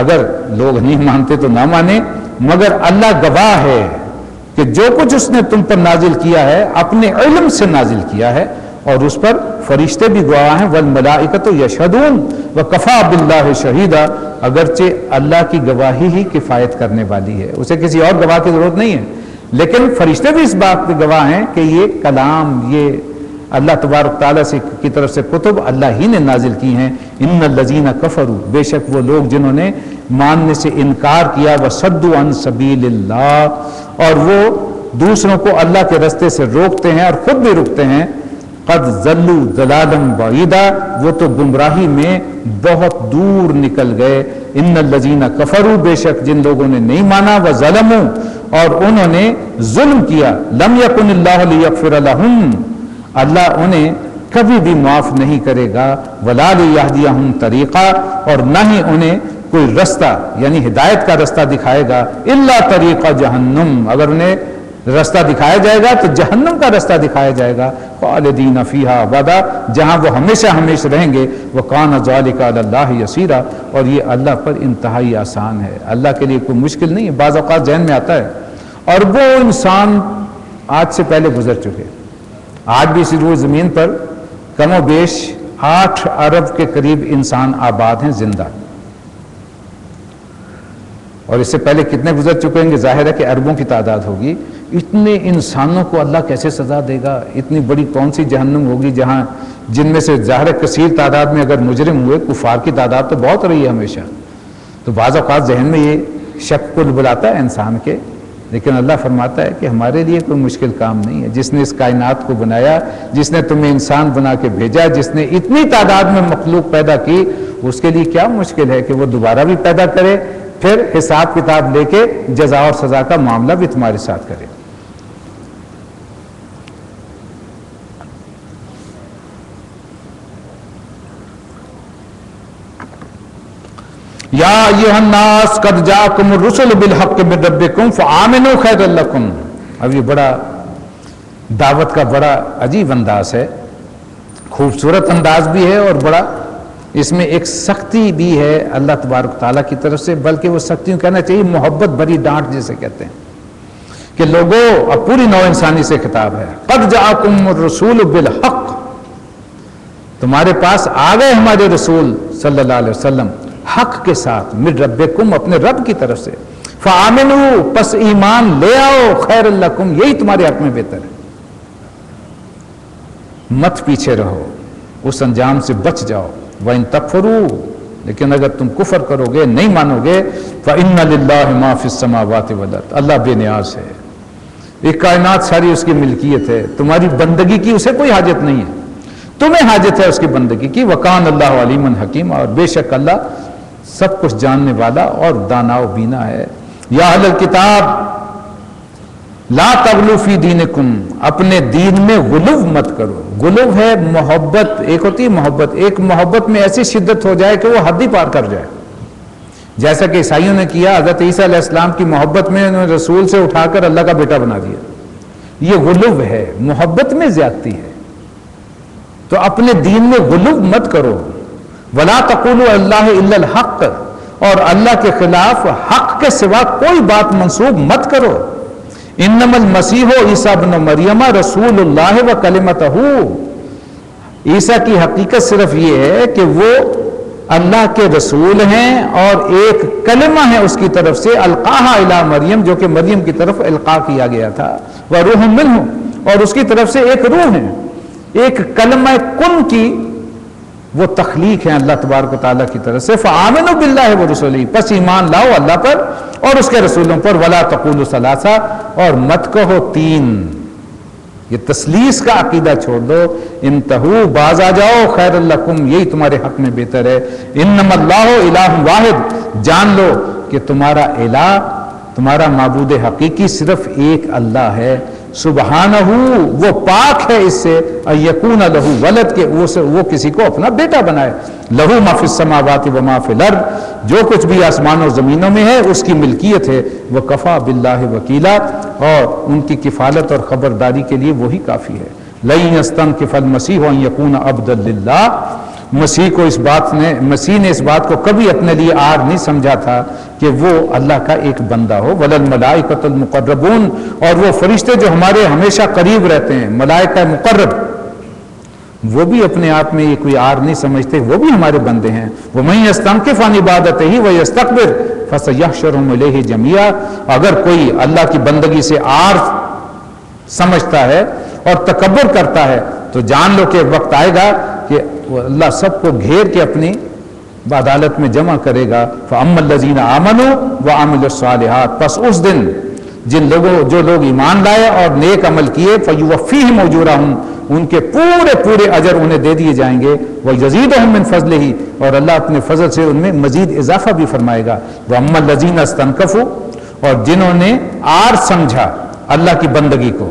اگر لوگ نہیں مانتے تو نہ مانیں، مگر اللہ گواہ ہے کہ جو کچھ اس نے تم پر نازل کیا ہے اپنے علم سے نازل کیا ہے، اور اس پر فرشتے بھی گواہ ہیں، وَالْمَلَائِكَةُ يَشْهَدُونَ وَكَفَىٰ بِاللَّهِ شَهِيدًا، اگرچہ اللہ کی گواہی ہی کفایت کرنے والی ہے، اسے کسی اور گواہ کی ضرورت نہیں ہے، لیکن فرشتے بھی اس بات پہ گواہ ہیں کہ یہ کلام، یہ اللہ تبارک تعالیٰ کی طرف سے کتب اللہ ہی نے نازل کی ہیں۔ ان الذین کفروا، بے شک وہ لوگ جنہوں نے ماننے سے انکار کیا، وصدوا عن سبیل اللہ، اور وہ دوسروں کو اللہ کے رستے سے روکتے ہیں اور خود بھی رکتے ہیں، قد ضلوا ضلالا بعیدا، وہ تو گمراہی میں بہت دور نکل گئے، ان الذین کفروا، بے شک جن لوگوں نے نہیں مانا، وظلموا، اور انہوں نے ظلم کیا، لم یکن اللہ لیغفر لہم، اللہ انہیں کبھی بھی معاف نہیں کرے گا، ولا لیہدیہم طریقا، اور نہ ہی انہیں کوئی رستہ یعنی ہدایت کا رستہ دکھائے گا، الا طریقہ جہنم، اگر انہیں رستہ دکھایا جائے گا تو جہنم کا رستہ دکھایا جائے گا، خالدین فیہا ابدا، جہاں وہ ہمیشہ ہمیشہ رہیں گے، وکان ذالک علی اللہ یسیرا، اور یہ اللہ پر انتہائی آسان ہے، اللہ کے لیے کوئی مشکل نہیں ہے۔ بعض اوقات ذہن میں آتا ہے اور وہ انسان آج سے پہلے گزر چکے، آج بھی اسی روئے زمین پر کم و بیش 8 ارب کے قریب انسان آباد ہیں زندہ، اور اس سے پہلے کتنے گزر چکے ہیں، ظاہر ہے کہ اربوں کی تعداد ہوگی۔ اتنے انسانوں کو اللہ کیسے سزا دے گا؟ اتنی بڑی کون سی جہنم ہوگی جہاں جن میں سے ظاہر کثیر تعداد میں اگر مجرم ہوئے، کفار کی تعداد تو بہت رہی ہے ہمیشہ، تو بعض اوقات ذہن میں یہ شک کو بلاتا ہے انسان کے، لیکن اللہ فرماتا ہے کہ ہمارے لیے کوئی مشکل کام نہیں ہے، جس نے اس کائنات کو بنایا، جس نے تمہیں انسان بنا کے بھیجا، جس نے اتنی تعداد میں مخلوق پیدا کی، اس کے لیے کیا مشکل ہے کہ وہ دوبارہ بھی پیدا کرے، پھر حساب کتاب لے کے جزا اور سزا کا معاملہ بھی تمہارے ساتھ کرے۔ یا ایھا الناس قد جاءکم الرسل بالحق من ربکم فآمنوا خیرا لکم۔ اب یہ بڑا دعوت کا بڑا عجیب انداز ہے، خوبصورت انداز بھی ہے، اور بڑا اس میں ایک سختی بھی ہے اللہ تبارک تعالیٰ کی طرف سے، بلکہ وہ سختیوں کہنا چاہیے محبت بھری ڈانٹ جسے کہتے ہیں کہ لوگوں، اب پوری نوع انسانی سے خطاب ہے، قد جاءکم الرسول بالحق، تمہارے پاس آ گئے ہمارے رسول صلی اللہ علیہ وسلم حق کے ساتھ، من ربکم، اپنے رب کی طرف سے، فآمنوا، پس ایمان لے آؤ، خیر لکم، یہی تمہارے حق میں بہتر ہے، مت پیچھے رہو، اس انجام سے بچ جاؤ، وَإِن تَكْفُرُوا، لیکن اگر تم کفر کرو گے، نہیں مانو گے، فَإِنَّ لِلَّهِ مَا فِي السَّمَاوَاتِ وَالْأَرْضِ، اللہ بے نیاز ہے، یہ کائنات ساری اس کی ملکیت ہے، تمہاری بندگی کی اسے کوئی حاجت نہیں ہے، تمہیں حاجت ہے اس کی بندگی کی، وَكَانَ اللَّهُ عَلِيمًا حَكِيمًا، اور بے شک اللہ سب کچھ جاننے والا اور دانا و بینا ہے۔ یا اہل الکتاب لا تغلو فی دینکم، اپنے دین میں غلو مت کرو، غلو ہے محبت، ایک ہوتی ہے محبت، ایک محبت میں ایسی شدت ہو جائے کہ وہ حد ہی پار کر جائے، جیسا کہ عیسائیوں نے کیا، حضرت عیسیٰ علیہ السلام کی محبت میں انہوں نے رسول سے اٹھا کر اللہ کا بیٹا بنا دیا، یہ غلو ہے، محبت میں زیادتی ہے، تو اپنے دین میں غلو مت کرو، ولا تقولوا اللہ الا الحق، اور اللہ کے خلاف حق کے سوا کوئی بات منسوب مت کرو، انما المسیح عیسیٰ ابن مریم رسول اللہ و کلمتہ، عیسیٰ کی حقیقت صرف یہ ہے کہ وہ اللہ کے رسول ہیں اور ایک کلمہ ہے اس کی طرف سے، القاہا الی مریم، جو کہ مریم کی طرف القا کیا گیا تھا، وروح منہ، اور اس کی طرف سے ایک روح ہے، ایک کلمہ کن کی وہ تخلیق ہے اللہ تبارک و تعالیٰ کی طرف سے، فآمنوا باللہ ورسولہ، پس ایمان لاؤ اللہ پر اور اس کے رسولوں پر، ولا تقولوا ثلاثہ، اور مت کہو تین، یہ تثلیث کا عقیدہ چھوڑ دو، انتہو، باز آ جاؤ، خیر لکم، یہی تمہارے حق میں بہتر ہے، انما اللہ الہ واحد، جان لو کہ تمہارا الہ، تمہارا معبود حقیقی صرف ایک اللہ ہے، سبحانہ، وہ پاک ہے اس سے، یکون لہ ولد، کہ وہ کسی کو اپنا بیٹا بنائے، لہو ما فی السماوات و ما فی الارض، جو کچھ بھی آسمان و زمینوں میں ہے اس کی ملکیت ہے، وکفا باللہ وکیلا، اور ان کی کفالت اور خبرداری کے لیے وہی کافی ہے، لن یستنکف المسیح ان یکون عبدا للہ، مسیح نے اس بات کو کبھی اپنے لیے عار نہیں سمجھا تھا کہ وہ اللہ کا ایک بندہ ہو، وللملائکۃ المقربون، اور وہ فرشتے جو ہمارے ہمیشہ قریب رہتے ہیں، ملائکہ مقرب، وہ بھی اپنے آپ میں یہ کوئی عار نہیں سمجھتے، وہ بھی ہمارے بندے ہیں، وَمَن يَسْتَنْكِفْ عَنْ عِبَادَتِهِ وَيَسْتَكْبِرْ فَسَيَحْشَرُهُمْ إِلَيْهِ جَمِيعًا، اگر کوئی اللہ کی بندگی سے عار سمجھتا ہے اور تکبر کرتا ہے تو جان لو کہ ایک وقت آئے گا کہ اللہ سب کو گھیر کے اپنی عدالت میں جمع کرے گا، فَأَمَّا الَّذِينَ آمَنُوا وَعَمِلُوا الصَّالِحَاتِ، پس اس دن جو لوگ ایمان لائے اور نیک عمل کیے فیوفیہم اجورہم ان کے پورے اجر انہیں دے دیے جائیں گے ویزیدہم من فضلہ اور اللہ اپنے فضل سے ان میں مزید اضافہ بھی فرمائے گا واما الذین استنکفوا اور جنہوں نے آر سمجھا اللہ کی بندگی کو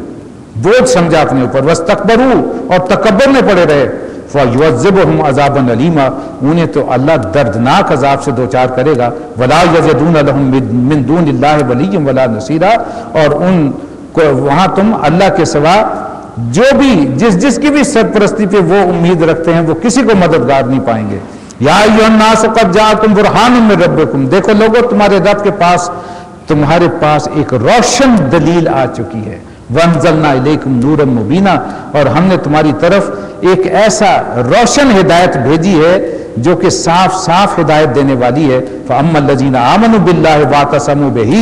بوجھ سمجھا اپنے اوپر واستکبروا اور تکبر میں پڑے رہے فَيُعَذِّبُهُمْ عَذَابًا أَلِيمًا انہیں تو اللہ دردناک عذاب سے دوچار کرے گا وَلَا يَجِدُونَ لَهُم مِّن دُونِ اللَّهِ وَلِيًّا وَلَا نَصِيرًا اور ان کو وہاں تم اللہ کے سوا جو بھی جس کی بھی سرپرستی پہ وہ امید رکھتے ہیں وہ کسی کو مددگار نہیں پائیں گے یا ایھا الناس قد جاءکم برہان من ربکم دیکھو لوگو تمہارے پاس ایک روشن دلیل آ چکی ہے وَأَنزَلْنَا إِلَيْكُمْ نُورًا مُبِينًا اور ہم نے تمہاری طرف ایک ایسا روشن ہدایت بھیجی ہے جو کہ صاف ہدایت دینے والی ہے فَأَمَّا الَّذِينَ آمَنُوا بِاللَّهِ وَاعْتَصَمُوا بِهِ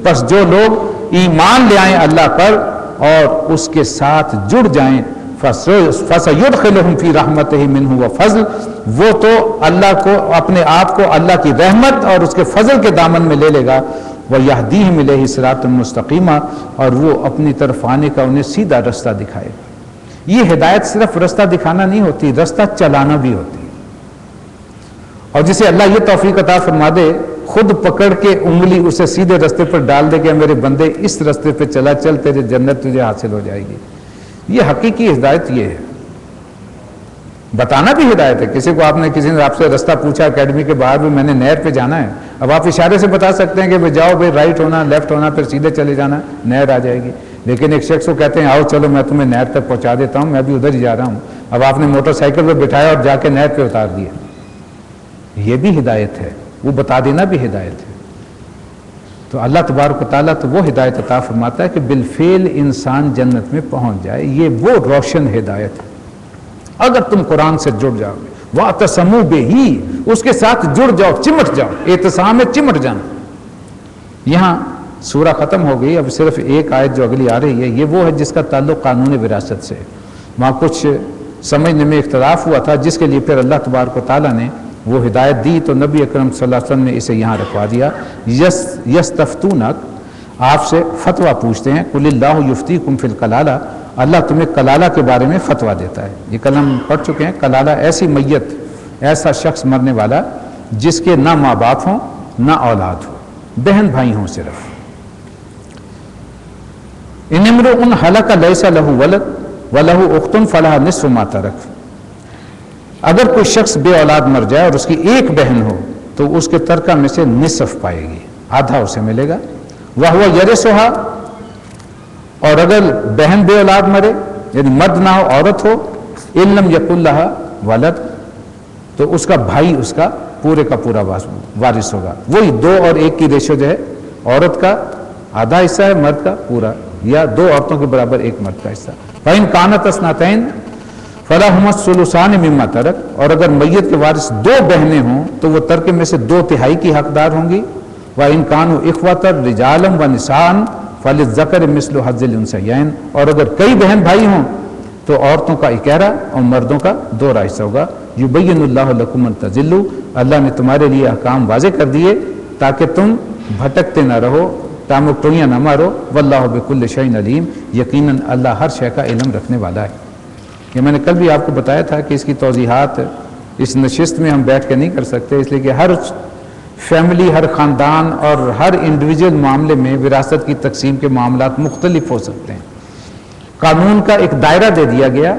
پس جو لوگ ایمان لے آئیں اللہ پر اور اس کے ساتھ جڑ جائیں فَسَيُدْخِلُهُمْ فِي رَحْمَتِهِ مِنْهُ وَفَضْلٍ وہ تو اللہ کو اپنے آپ کو اللہ کی رحمت اور اس کے فضل کے دامن میں لے لے گا وَيَهْدِيهِمْ إِلَيْهِ صِرَاطًا مُسْتَقِيمًا اور وہ اپنی طرف آنے کا انہیں سیدھا رستہ دکھائے گا یہ ہدایت صرف رستہ دکھانا نہیں ہوتی رستہ چلانا بھی ہوتی اور جسے اللہ یہ توفیق عطا فرما دے خود پکڑ کے انگلی اسے سیدھے رستے پر ڈال دے کہ میرے بندے اس رستے پہ چلا چل تیرے جنت تجھے حاصل ہو جائے گی یہ حقیقی ہدایت یہ ہے بتانا بھی ہدایت ہے کسی نے آپ سے رستہ پوچھا اکیڈمی کے باہر بھی میں نے نہر پہ جانا ہے اب آپ اشارے سے بتا سکتے ہیں کہ جاؤ بھائی رائٹ ہونا لیفٹ ہونا پھر سیدھے چلے جانا نہر آ جائے گی لیکن ایک شخص کو کہتے ہیں آؤ چلو میں تمہیں نہر تک پہنچا دیتا ہوں میں بھی ادھر ہی جا رہا ہوں اب آپ نے موٹر سائیکل پہ بٹھایا اور جا کے نہر پہ اتار دیا یہ بھی ہدایت ہے وہ بتا دینا بھی ہدایت ہے تو اللہ تبارک و تعالیٰ تو وہ ہدایت عطا فرماتا ہے کہ بالفعل انسان جنت میں پہنچ جائے یہ وہ روشن ہدایت ہے اگر تم قرآن سے جڑ جاؤ گے وَاعْتَصَمُوا بِهِ اس کے ساتھ جڑ جاؤ چمٹ جاؤ اعتصام میں چمٹ جانا یہاں سورہ ختم ہو گئی اب صرف ایک آیت جو اگلی آ رہی ہے یہ وہ ہے جس کا تعلق قانون وراثت سے وہاں کچھ سمجھنے میں اختلاف ہوا تھا جس کے لیے پھر اللہ تبارک و تعالیٰ نے وہ ہدایت دی تو نبی اکرم صلی اللہ علیہ وسلم نے اسے یہاں رکھوا دیا یستفتونک آپ سے فتویٰ پوچھتے ہیں قل اللہ یفتیکم فی الکلالہ اللہ تمہیں کلالہ کے بارے میں فتویٰ دیتا ہے یہ کل ہم پڑھ چکے ہیں کلالہ ایسی میت ایسا شخص مرنے والا جس کے نہ ماں باپ ہوں نہ اولاد ہو بہن بھائی ہوں صرف ان امرؤ ہلک لیس لہ ولد ولہ اخت فلہا نصف ما ترک اگر کوئی شخص بے اولاد مر جائے اور اس کی ایک بہن ہو تو اس کے ترکہ میں سے نصف پائے گی آدھا اسے ملے گا وہو یرثھا اور اگر بہن بے اولاد مرے یعنی مرد نہ ہو عورت ہو ان لم یکن لہا ولد تو اس کا بھائی اس کا پورا وارث ہوگا وہی 2 اور 1 کی ریشو جو ہے عورت کا آدھا حصہ ہے مرد کا پورا یا 2 عورتوں کے برابر 1 مرد کا حصہ فإن كانت اثنتين فلهما الثلثان مما ترک اور اگر میت کے وارث 2 بہنیں ہوں تو وہ ترکے میں سے 2/3 کی حقدار ہوں گی وإن كانوا إخوة رجالا ونساء فللذکر مثل حظ الانثیین اور اگر کئی بہن بھائی ہوں تو عورتوں کا اکیرا اور مردوں کا 2 حصہ ہوگا یبین اللہ لکم ان تضلوا اللہ نے تمہارے لیے احکام واضح کر دیے تاکہ تم بھٹکتے نہ رہو ٹامک ٹوئیاں نہ مارو واللہ بکل شیء علیم یقیناً اللہ ہر شے کا علم رکھنے والا ہے یہ میں نے کل بھی آپ کو بتایا تھا کہ اس کی توضیحات اس نشست میں ہم بیٹھ کے نہیں کر سکتے اس لیے کہ ہر فیملی ہر خاندان اور ہر انڈیویجول معاملے میں وراثت کی تقسیم کے معاملات مختلف ہو سکتے ہیں قانون کا ایک دائرہ دے دیا گیا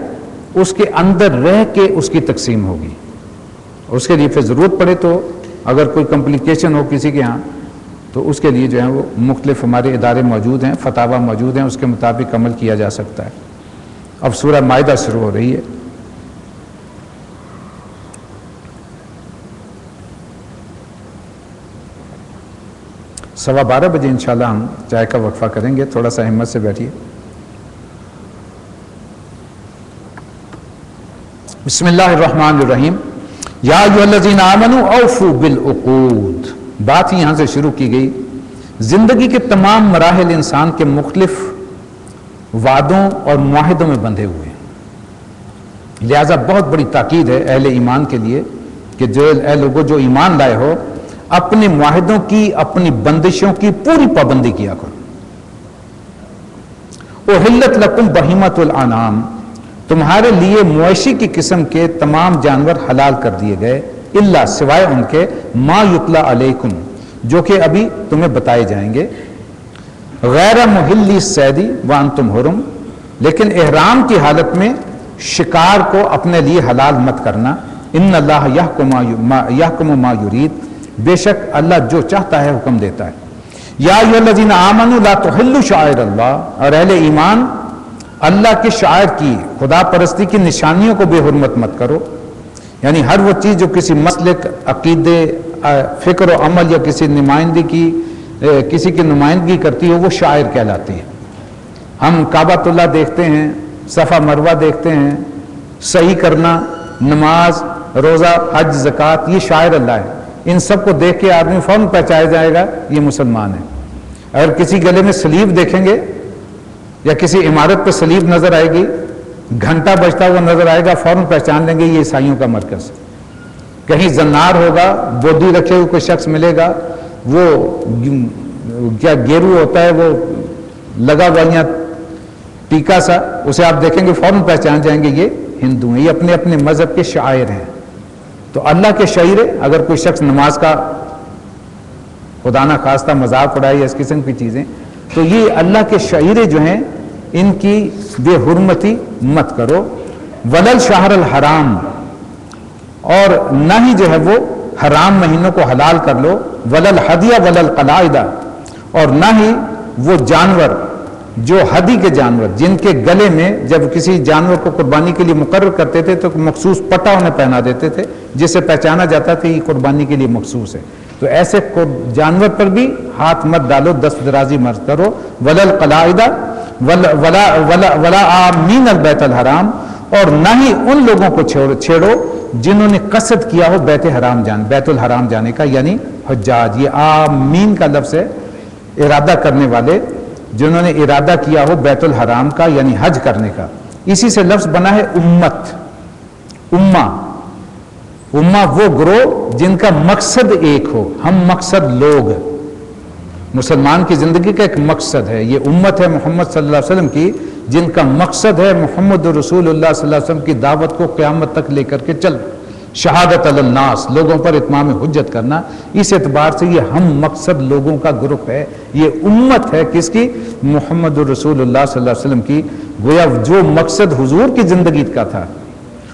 اس کے اندر رہ کے اس کی تقسیم ہوگی اس کے لیے پھر ضرورت پڑے تو اگر کوئی کمپلیکیشن ہو کسی کے ہاں تو اس کے لیے جو ہے وہ مختلف ہمارے ادارے موجود ہیں فتاوی موجود ہیں اس کے مطابق عمل کیا جا سکتا ہے اب سورہ مائدہ شروع ہو رہی ہے سوا 12 بجے انشاءاللہ ہم چائے کا وقفہ کریں گے تھوڑا سا ہمت سے بیٹھیے بسم اللہ الرحمن الرحیم یا ایھا الذین آمنوا اوفوا بالعقود بات یہاں سے شروع کی گئی زندگی کے تمام مراحل انسان کے مختلف وعدوں اور معاہدوں میں بندھے ہوئے ہیں لہذا بہت بڑی تاکید ہے اہل ایمان کے لیے کہ جو اے لوگوں جو ایمان لائے ہو اپنے معاہدوں کی اپنی بندشوں کی پوری پابندی کیا کرو احلت لکم بہیمۃ الانعام، تمہارے لیے مویشی کی قسم کے تمام جانور حلال کر دیے گئے، الا سوائے ان کے ما یتلا علیکم جو کہ ابھی تمہیں بتائے جائیں گے، غیر محلی الصید وانتم حرم، لیکن احرام کی حالت میں شکار کو اپنے لیے حلال مت کرنا، ان اللہ یحکم ما یرید، بے شک اللہ جو چاہتا ہے حکم دیتا ہے، یا ایھا الذین آمنوا لا تحلوا شعائر اللہ، اور اہل ایمان اللہ کے شعائر کی، خدا پرستی کی نشانیوں کو بے حرمت مت کرو، یعنی ہر وہ چیز جو کسی مسلک، عقیدے، فکر و عمل یا کسی کی نمائندگی کرتی ہو وہ شاعر کہلاتی ہے۔ ہم کعبۃ اللہ دیکھتے ہیں، صفا مروہ دیکھتے ہیں، صحیح کرنا، نماز، روزہ، حج، زکوٰۃ، یہ شاعر اللہ ہے، ان سب کو دیکھ کے آدمی فوراً پہچانا جائے گا یہ مسلمان ہے۔ اگر کسی گلے میں سلیب دیکھیں گے یا کسی عمارت پہ سلیب نظر آئے گی، گھنٹہ بجتا ہوا نظر آئے گا، فوراً پہچان لیں گے یہ عیسائیوں کا مرکز ہے۔ کہیں زنار ہوگا، بودی رکھے ہوئے کوئی شخص ملے گا، وہ کیا گیرو ہوتا ہے وہ لگا ہوا یا ٹیکا سا، اسے آپ دیکھیں گے فوراً پہچان جائیں گے یہ ہندو ہیں، یہ اپنے اپنے مذہب کے شاعر ہیں۔ تو اللہ کے شاعر، اگر کوئی شخص نماز کا خدا نہ خواستہ مذاق اڑائے یا اس قسم کی چیزیں، تو یہ اللہ کے شاعر جو ہیں ان کی بے حرمتی مت کرو۔ ولل شہر الحرام، اور نہ ہی جو ہے وہ حرام مہینوں کو حلال کر لو، ولل ہدیہ ولل قلائد، اور نہ ہی وہ جانور جو ہدی کے جانور جن کے گلے میں جب کسی جانور کو قربانی کے لیے مقرر کرتے تھے تو مخصوص پٹا انہیں پہنا دیتے تھے جس سے پہچانا جاتا تھا یہ قربانی کے لیے مخصوص ہے، تو ایسے جانور پر بھی ہاتھ مت ڈالو، دست درازی مت کرو۔ ولل قلائد ولا آمین البیت الحرام، اور نہ ہی ان لوگوں کو چھیڑو جنہوں نے قصد کیا ہو بیت الحرام جانے کا، یعنی حجاج، یہ آمین کا لفظ ہے، ارادہ کرنے والے، جنہوں نے ارادہ کیا ہو بیت الحرام کا یعنی حج کرنے کا، اسی سے لفظ بنا ہے امت، امہ وہ گروہ جن کا مقصد ایک ہو، ہم مقصد لوگ، مسلمان کی زندگی کا ایک مقصد ہے، یہ امت ہے محمد صلی اللہ علیہ وسلم کی، جن کا مقصد ہے محمد رسول اللہ صلی اللہ علیہ وسلم کی دعوت کو قیامت تک لے کر کے چل، شہادت علی الناس، لوگوں پر اتمام حجت کرنا، اس اعتبار سے یہ ہم مقصد لوگوں کا گروپ ہے، یہ امت ہے کس کی؟ محمد رسول اللہ صلی اللہ علیہ وسلم کی، گویا جو مقصد حضور کی زندگی کا تھا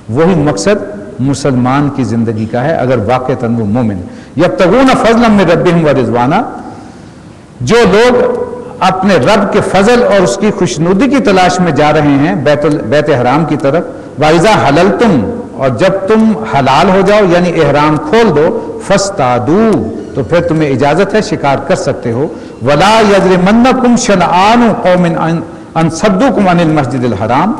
وہی مقصد مسلمان کی زندگی کا ہے اگر واقعتاً وہ مومن۔ یبتغون فضلا من ربہم ورضوانا، جو لوگ اپنے رب کے فضل اور اس کی خوشنودی کی تلاش میں جا رہے ہیں بیت حرام کی طرف، وَإِذَا حَلَلْتُمْ، اور جب تم حلال ہو جاؤ یعنی احرام کھول دو، فَاسْتَعْدُوا، تو پھر تمہیں اجازت ہے شکار کر سکتے ہو، وَلَا يَجْرِمَنَّكُمْ شَنَآنُ قَوْمٍ أَن صَدُّوكُمْ عَنِ الْمَسْجِدِ الْحَرَامِ،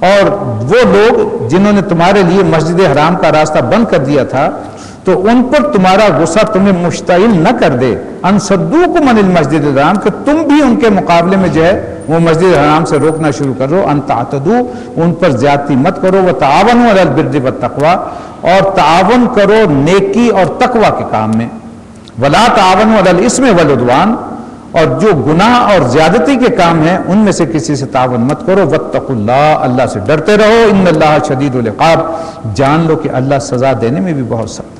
اور وہ لوگ جنہوں نے تمہارے لیے مسجد حرام کا راستہ بند کر دیا تھا تو ان پر تمہارا غصہ تمہیں مشتعل نہ کر دے، ان صدوکم عن المسجد الحرام، کہ تم بھی ان کے مقابلے میں جو ہے وہ مسجد حرام سے روکنا شروع کرو، ان تعتدو، ان پر زیادتی مت کرو، وتعاونوا علی البر والتقوی، اور تعاون کرو نیکی اور تقوی کے کام میں، ولا تعاونوا علی الاثم والعدوان، اور جو گناہ اور زیادتی کے کام ہیں ان میں سے کسی سے تعاون مت کرو، واتقوا اللہ، اللہ سے ڈرتے رہو، ان اللہ شدید العقاب، جان لو کہ اللہ سزا دینے میں بھی بہت سخت ہے۔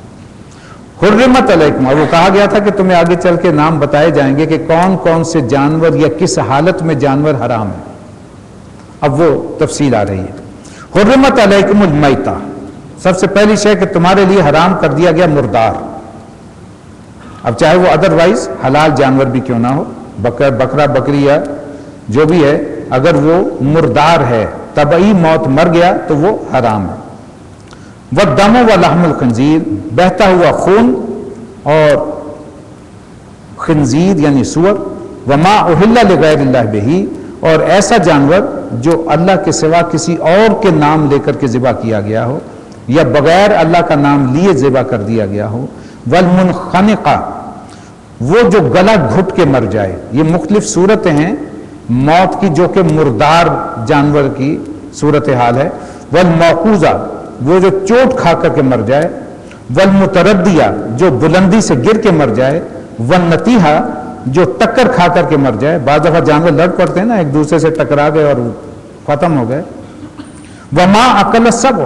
حرمت علیکم، اور وہ کہا گیا تھا کہ تمہیں آگے چل کے نام بتائے جائیں گے کہ کون کون سے جانور یا کس حالت میں جانور حرام ہے، اب وہ تفصیل آ رہی ہے۔ حرمت علیکم المیتہ، سب سے پہلی شے کہ تمہارے لیے حرام کر دیا گیا مردار، اب چاہے وہ ادروائز حلال جانور بھی کیوں نہ ہو، بکرا بکری یا جو بھی ہے، اگر وہ مردار ہے، طبعی موت مر گیا تو وہ حرام ہے۔ والدم ولحم الخنزیر، بہتا ہوا خون اور خنزیر یعنی سور، وما اہل لغیر اللہ بہ، اور ایسا جانور جو اللہ کے سوا کسی اور کے نام لے کر کے ذبح کیا گیا ہو یا بغیر اللہ کا نام لیے ذبح کر دیا گیا ہو۔ والمنخنقہ، وہ جو گلا گھٹ کے مر جائے، یہ مختلف صورتیں ہیں موت کی جو کہ مردار جانور کی صورتحال ہے۔ والموقوذہ، وہ جو چوٹ کھا کر کے مر جائے۔ والمتردیہ، جو بلندی سے گر کے مر جائے۔ والنتیحہ، جو ٹکر کھا کر کے مر جائے. بعض دفعہ جانور لڑ پڑتے ہیں نا، ایک دوسرے سے ٹکرا گئے اور ختم ہو گئے. وما اکل السبع،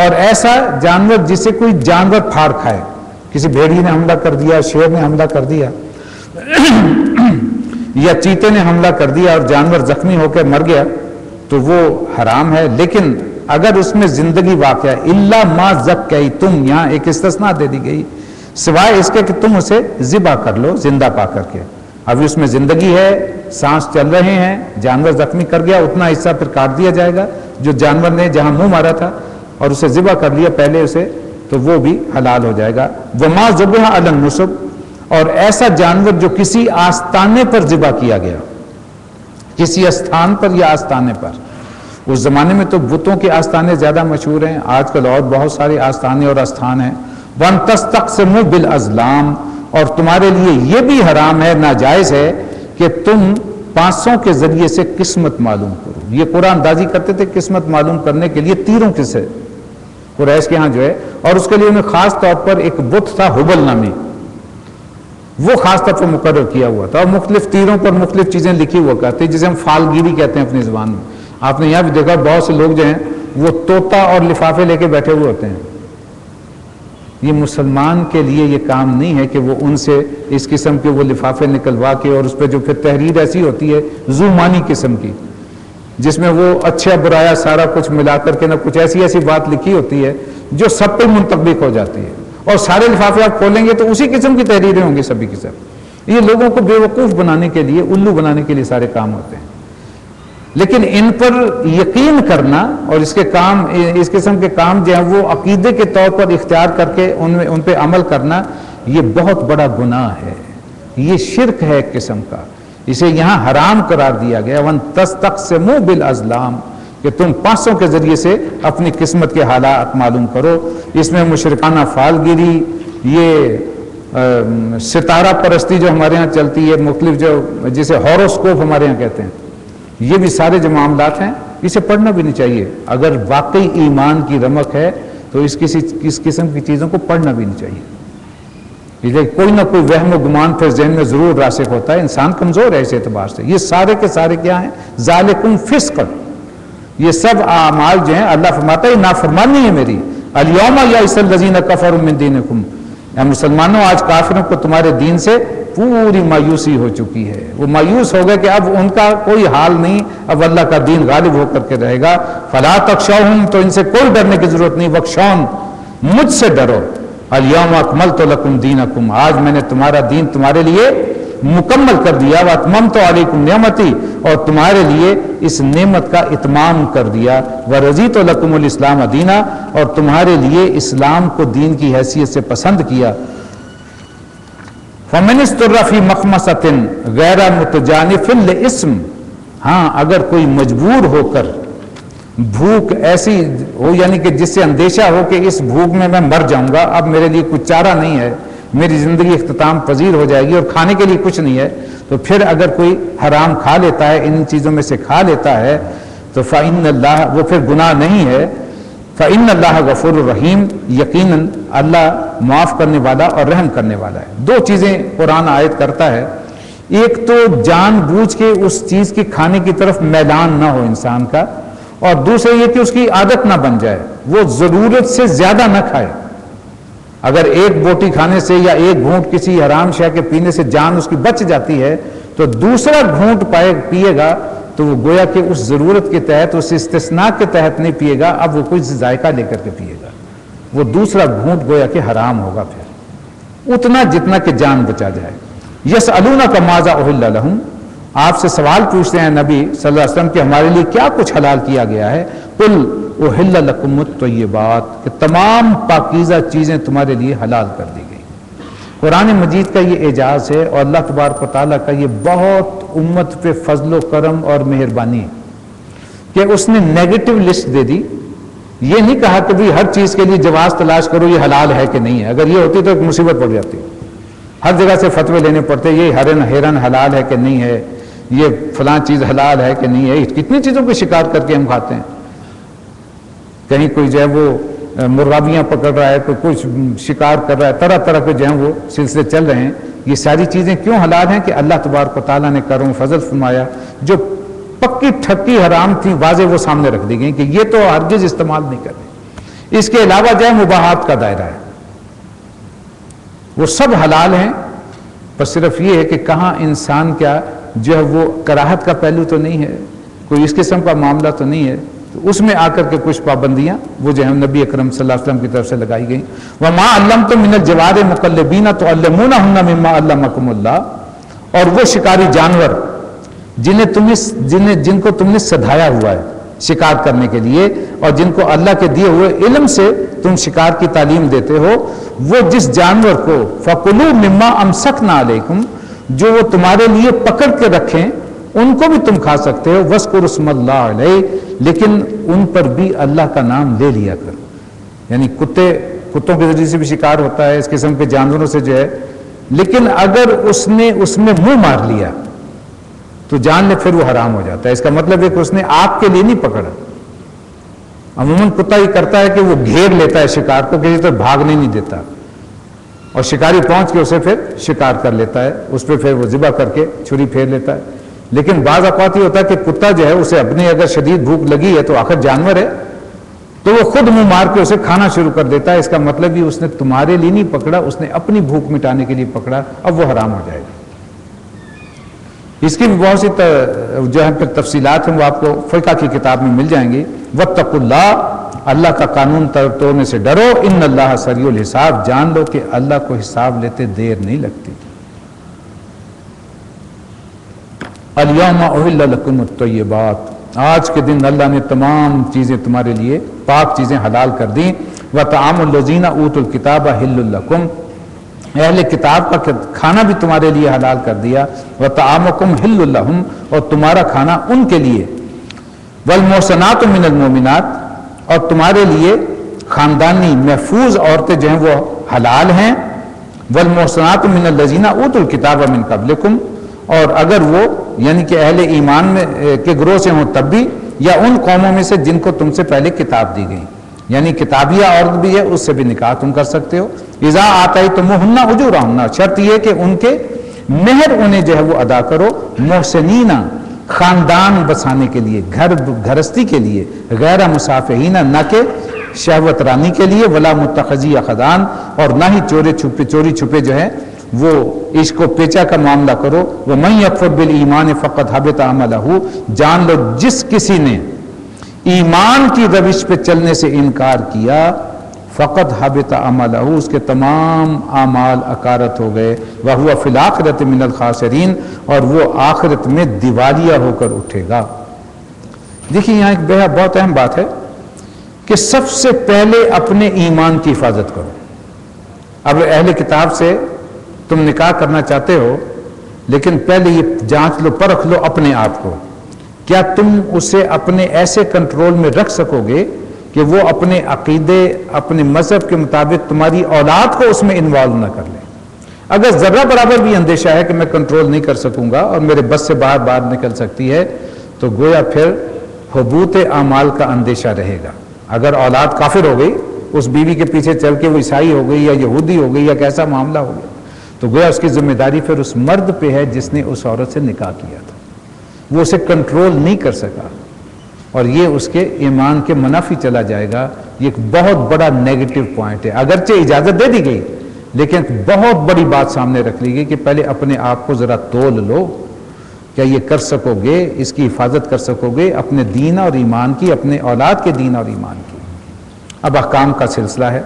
اور ایسا جانور جسے کوئی جانور پھاڑ کھائے، کسی بھیڑی نے حملہ کر دیا، شیر نے حملہ کر دیا یا چیتے نے حملہ کر دیا اور جانور زخمی ہو کے مر گیا تو وہ حرام ہے. لیکن اگر اس میں زندگی واقع ہے، الا ما زکیتم، یہاں ایک استثناء دے دی گئی، سوائے اس کے کہ تم اسے ذبح کر لو زندہ پا کر کے. ابھی اس میں زندگی ہے، سانس چل رہے ہیں، جانور زخمی کر گیا، اتنا حصہ پھر کاٹ دیا جائے گا جو جانور نے جہاں منہ مارا تھا اور اسے ذبح کر لیا پہلے اسے، تو وہ بھی حلال ہو جائے گا. وما ذبح علی النصب، اور ایسا جانور جو کسی آستانے پر ذبح کیا گیا، کسی استھان پر یا آستانے پر. اس زمانے میں تو بتوں کے آستانے زیادہ مشہور ہیں، آج کل اور بہت سارے آستانے اور استھان ہیں. وَأَن تَسْتَقْسِمُوا بِالْأَزْلَامِ، اور تمہارے لیے یہ بھی حرام ہے، ناجائز ہے کہ تم پانسوں کے ذریعے سے قسمت معلوم کرو. یہ قرآن اندازی کرتے تھے قسمت معلوم کرنے کے لیے تیروں کے سے قریش کے ہاں جو ہے، اور اس کے لیے انہیں خاص طور پر ایک بت تھا حبل نامی، وہ خاص طور پر مقرر کیا ہوا تھا، اور مختلف تیروں پر مختلف چیزیں لکھی ہوا کرتی، جسے ہم فالگیری کہتے ہیں اپنی زبان میں. آپ نے یہاں بھی دیکھا بہت سے لوگ جو ہیں وہ طوطا اور لفافے لے کے بیٹھے ہوئے ہوتے ہیں. یہ مسلمان کے لیے یہ کام نہیں ہے کہ وہ ان سے اس قسم کے وہ لفافے نکلوا کے، اور اس پہ جو پھر تحریر ایسی ہوتی ہے ذو معنی قسم کی، جس میں وہ اچھا برایا سارا کچھ ملا کر کے نہ کچھ ایسی بات لکھی ہوتی ہے جو سب پہ منطبق ہو جاتی ہے، اور سارے لفافے آپ کھولیں گے تو اسی قسم کی تحریریں ہوں گی سبھی کی سب. یہ لوگوں کو بے وقوف بنانے کے لیے، الو بنانے کے لیے سارے کام ہوتے ہیں. لیکن ان پر یقین کرنا اور اس قسم کے کام جو ہیں وہ عقیدے کے طور پر اختیار کر کے ان پہ عمل کرنا، یہ بہت بڑا گناہ ہے، یہ شرک ہے ایک قسم کا. اسے یہاں حرام قرار دیا گیا. وَأَن تَسْتَقْسِمُوا بِالْأَزْلَامِ، کہ تم پانسوں کے ذریعے سے اپنی قسمت کے حالات معلوم کرو. اس میں مشرکانہ فالگیری، یہ ستارہ پرستی جو ہمارے ہاں چلتی ہے، مختلف جو جسے ہاروسکوپ ہمارے ہاں کہتے ہیں، یہ بھی سارے جو معاملات ہیں اسے پڑھنا بھی نہیں چاہیے. اگر واقعی ایمان کی رمق ہے تو اس قسم کی چیزوں کو پڑھنا بھی نہیں چاہیے. کوئی نہ کوئی وہم و گمان پھر ذہن میں ضرور راسخ ہوتا ہے. انسان کمزور ہے اس اعتبار سے. یہ سارے کے سارے کیا ہیں؟ ذالکم فسق. یہ سب اعمال جو ہیں اللہ فرماتا ہے یہ نافرمانی ہے میری. الیوم یئس الذین کفروا من دینکم، اے مسلمانوں آج کافروں کو تمہارے دین سے پوری مایوسی ہو چکی ہے. وہ مایوس ہو گئے کہ اب ان کا کوئی حال نہیں، اب اللہ کا دین غالب ہو کر کے رہے گا. فلا تخشوہم، تو ان سے کوئی ڈرنے کی ضرورت نہیں. وخشون، مجھ سے ڈرو. الیوم اکملت لکم دینکم، آج میں نے تمہارا دین تمہارے لیے مکمل کر دیا. واتممت علیکم نعمتی، اور تمہارے لیے اس نعمت کا اتمام کر دیا. ورضیت لکم الاسلام دینا، اور تمہارے لیے اسلام کو دین کی حیثیت سے پسند کیا. فَمَنِ اسْتُرَّ فِي مَخْمَصَةٍ غَيْرَ مُتَجَانِفٍ لِإِثْمٍ، ہاں اگر کوئی مجبور ہو کر بھوک ایسی ہو، یعنی کہ جس سے اندیشہ ہو کہ اس بھوک میں مر جاؤں گا، اب میرے لیے کچھ چارہ نہیں ہے، میری زندگی اختتام پذیر ہو جائے گی اور کھانے کے لیے کچھ نہیں ہے، تو پھر اگر کوئی حرام کھا لیتا ہے، ان چیزوں میں سے کھا لیتا ہے، تو فَإِنَّ اللَّهَ، وہ پھر گناہ نہیں ہے. فَإِنَّ اللَّهَ غَفُورٌ رَحِيمٌ، یقیناً اللہ معاف کرنے والا اور رحم کرنے والا ہے. دو چیزیں قرآن عائد کرتا ہے. ایک تو جان بوجھ کے اس چیز کی کھانے کی طرف میلان نہ ہو انسان کا، اور دوسرے یہ کہ اس کی عادت نہ بن جائے، وہ ضرورت سے زیادہ نہ کھائے. اگر ایک بوٹی کھانے سے یا ایک گھونٹ کسی حرام شے کے پینے سے جان اس کی بچ جاتی ہے، تو دوسرا گھونٹ پیے گا تو وہ گویا کہ اس ضرورت کے تحت، اس استثناء کے تحت نہیں پیے گا، اب وہ کچھ ذائقہ لے کر کے پیے گا. وہ دوسرا گھونٹ گویا کہ حرام ہوگا پھر، اتنا جتنا کہ جان بچا جائے. یسألونک ماذا احل لہم، آپ سے سوال پوچھتے ہیں نبی صلی اللہ علیہ وسلم کہ ہمارے لیے کیا کچھ حلال کیا گیا ہے. قل احل لکم الطیبات، کہ تمام پاکیزہ چیزیں تمہارے لیے حلال کر دی گئی. قرآن مجید کا یہ اعجاز ہے، اور اللہ تبارک و تعالیٰ کا یہ بہت امت پہ فضل و کرم اور مہربانی ہے کہ اس نے نیگیٹو لسٹ دے دی. یہ نہیں کہا کہ بھی ہر چیز کے لیے جواز تلاش کرو یہ حلال ہے کہ نہیں ہے. اگر یہ ہوتی تو ایک مصیبت پڑ جاتی. ہر جگہ سے فتوے لینے پڑتے، یہ ہرن حلال ہے کہ نہیں ہے، یہ فلاں چیز حلال ہے کہ نہیں ہے. کتنی چیزوں کو شکار کر کے ہم کھاتے ہیں. کہیں کوئی جو ہے وہ مرغابیاں پکڑ رہا ہے، کوئی کچھ شکار کر رہا ہے، طرح طرح کے جو ہیں وہ سلسلے چل رہے ہیں. یہ ساری چیزیں کیوں حلال ہیں کہ اللہ تبارک و تعالیٰ نے کرم فضل فرمایا، جو پکی ٹھکی حرام تھی واضح وہ سامنے رکھ دی گئی کہ یہ تو ہرگز استعمال نہیں کرنے۔ اس کے علاوہ جو ہے مباحات کا دائرہ ہے، وہ سب حلال ہیں، پر صرف یہ ہے کہ کہاں انسان کیا جو ہے وہ کراہت کا پہلو تو نہیں ہے، کوئی اس قسم کا معاملہ تو نہیں ہے، تو اس میں آ کر کے کچھ پابندیاں وہ جو ہے نبی اکرم صلی اللہ علیہ وسلم کی طرف سے لگائی گئیں۔ وَمَا عَلَّمْتُم مِّنَ الْجَوَارِ مُقَلِّبِينَ تُعَلِّمُونَهُنَّ مِمَّا عَلَّمَكُمُ اللَّهُ، اور وہ شکاری جانور جن کو تم نے سدھایا ہوا ہے شکار کرنے کے لیے، اور جن کو اللہ کے دیے ہوئے علم سے تم شکار کی تعلیم دیتے ہو، وہ جس جانور کو فَكُلُوا مِمَّا أَمْسَكْنَا عَلَيْكُمْ، جو وہ تمہارے لیے پکڑ کے رکھیں ان کو بھی تم کھا سکتے ہو، وَاذْكُرُوا اسْمَ اللَّهِ عَلَيْهِ، لیکن ان پر بھی اللہ کا نام لے لیا کر۔ یعنی کتوں کے ذریعے سے بھی شکار ہوتا ہے، اس قسم کے جانوروں سے جو ہے، لیکن اگر اس نے اس میں منہ مار لیا تو جان لے پھر وہ حرام ہو جاتا ہے۔ اس کا مطلب ہے کہ اس نے آپ کے لیے نہیں پکڑا۔ عموماً کتا یہ کرتا ہے کہ وہ گھیر لیتا ہے شکار کو، کسی طرح بھاگنے نہیں دیتا، اور شکاری پہنچ کے اسے پھر شکار کر لیتا ہے، اس پہ پھر وہ ذبح کر کے چھری پھیر لیتا ہے۔ لیکن بعض اوقات یہ ہوتا ہے کہ کتا جو ہے اسے اپنی اگر شدید بھوک لگی ہے تو آخر جانور ہے، تو وہ خود منہ مار کے اسے کھانا شروع کر دیتا ہے۔ اس کا مطلب یہ اس نے تمہارے لیے نہیں پکڑا، اس نے اپنی بھوک مٹانے کے لیے پکڑا، اب وہ حرام ہو جائے گا۔ اس کی بھی بہت سی جو ہے پھر تفصیلات ہیں، وہ آپ کو فقہ کی کتاب میں مل جائیں گی۔ واتقوا اللہ، اللہ کا قانون توڑنے سے ڈرو، ان اللہ سریع الحساب، جان لو کہ اللہ کو حساب لیتے دیر نہیں لگتی۔ الیوم احل لکم الطیبات، آج کے دن اللہ نے تمام چیزیں تمہارے لیے پاک چیزیں حلال کر دیں۔ وطعام الذین اوتوا الکتاب حل لکم، اہل کتاب کا کھانا بھی تمہارے لیے حلال کر دیا۔ وطعامکم حل لہم، اور تمہارا کھانا ان کے لیے۔ والمحصنات من المؤمنات، اور تمہارے لیے خاندانی محفوظ عورتیں جو ہیں وہ حلال ہیں۔ والمحصنات من الذین اوتوا الکتاب من قبلکم، اور اگر وہ یعنی کہ اہل ایمان میں کے گروہ سے ہوں تب بھی، یا ان قوموں میں سے جن کو تم سے پہلے کتاب دی گئی، یعنی کتابیہ عورت بھی ہے، اس سے بھی نکاح تم کر سکتے ہو۔ اذا آتیتموہن اجورہن، شرط یہ کہ ان کے مہر انہیں جو ہے وہ ادا کرو، محسنین، خاندان بسانے کے لیے، گھرستی کے لیے، غیر مسافہین، نہ کہ شہوت رانی کے لیے، ولا متخذی اخدان، اور نہ ہی چوری چھپے جو ہے وہ عشق و پیچا کا معاملہ کرو۔ ومن یکفر بالایمان فقد حبط عملہ، جان لو جس کسی نے ایمان کی روش پہ چلنے سے انکار کیا، فقد حبط عملہ، اس کے تمام اعمال اکارت ہو گئے۔ وہو فی الآخرۃ من الخاسرین، اور وہ آخرت میں دیوالیہ ہو کر اٹھے گا۔ دیکھیں یہاں ایک بہت اہم بات ہے کہ سب سے پہلے اپنے ایمان کی حفاظت کرو۔ اب اہل کتاب سے تم نکاح کرنا چاہتے ہو، لیکن پہلے یہ جانچ لو، پرکھ لو اپنے آپ کو، کیا تم اسے اپنے ایسے کنٹرول میں رکھ سکو گے کہ وہ اپنے عقیدے، اپنے مذہب کے مطابق تمہاری اولاد کو اس میں انوالو نہ کر لیں۔ اگر ذرہ برابر بھی اندیشہ ہے کہ میں کنٹرول نہیں کر سکوں گا اور میرے بس سے باہر نکل سکتی ہے، تو گویا پھر حبوط اعمال کا اندیشہ رہے گا۔ اگر اولاد کافر ہو گئی، اس بیوی کے پیچھے چل کے وہ عیسائی ہو گئی یا یہودی ہو گئی یا کیسا معاملہ ہو گیا، تو گویا اس کی ذمہ داری پھر اس مرد پہ ہے جس نے اس عورت سے نکاح کیا تھا۔ وہ اسے کنٹرول نہیں کر سکا، اور یہ اس کے ایمان کے منافی چلا جائے گا۔ یہ ایک بہت بڑا نیگیٹو پوائنٹ ہے۔ اگرچہ اجازت دے دی گئی، لیکن بہت بڑی بات سامنے رکھ لی گئی کہ پہلے اپنے آپ کو ذرا تول لو، کیا یہ کر سکو گے، اس کی حفاظت کر سکو گے، اپنے دین اور ایمان کی، اپنے اولاد کے دین اور ایمان کی۔ اب احکام کا سلسلہ ہے۔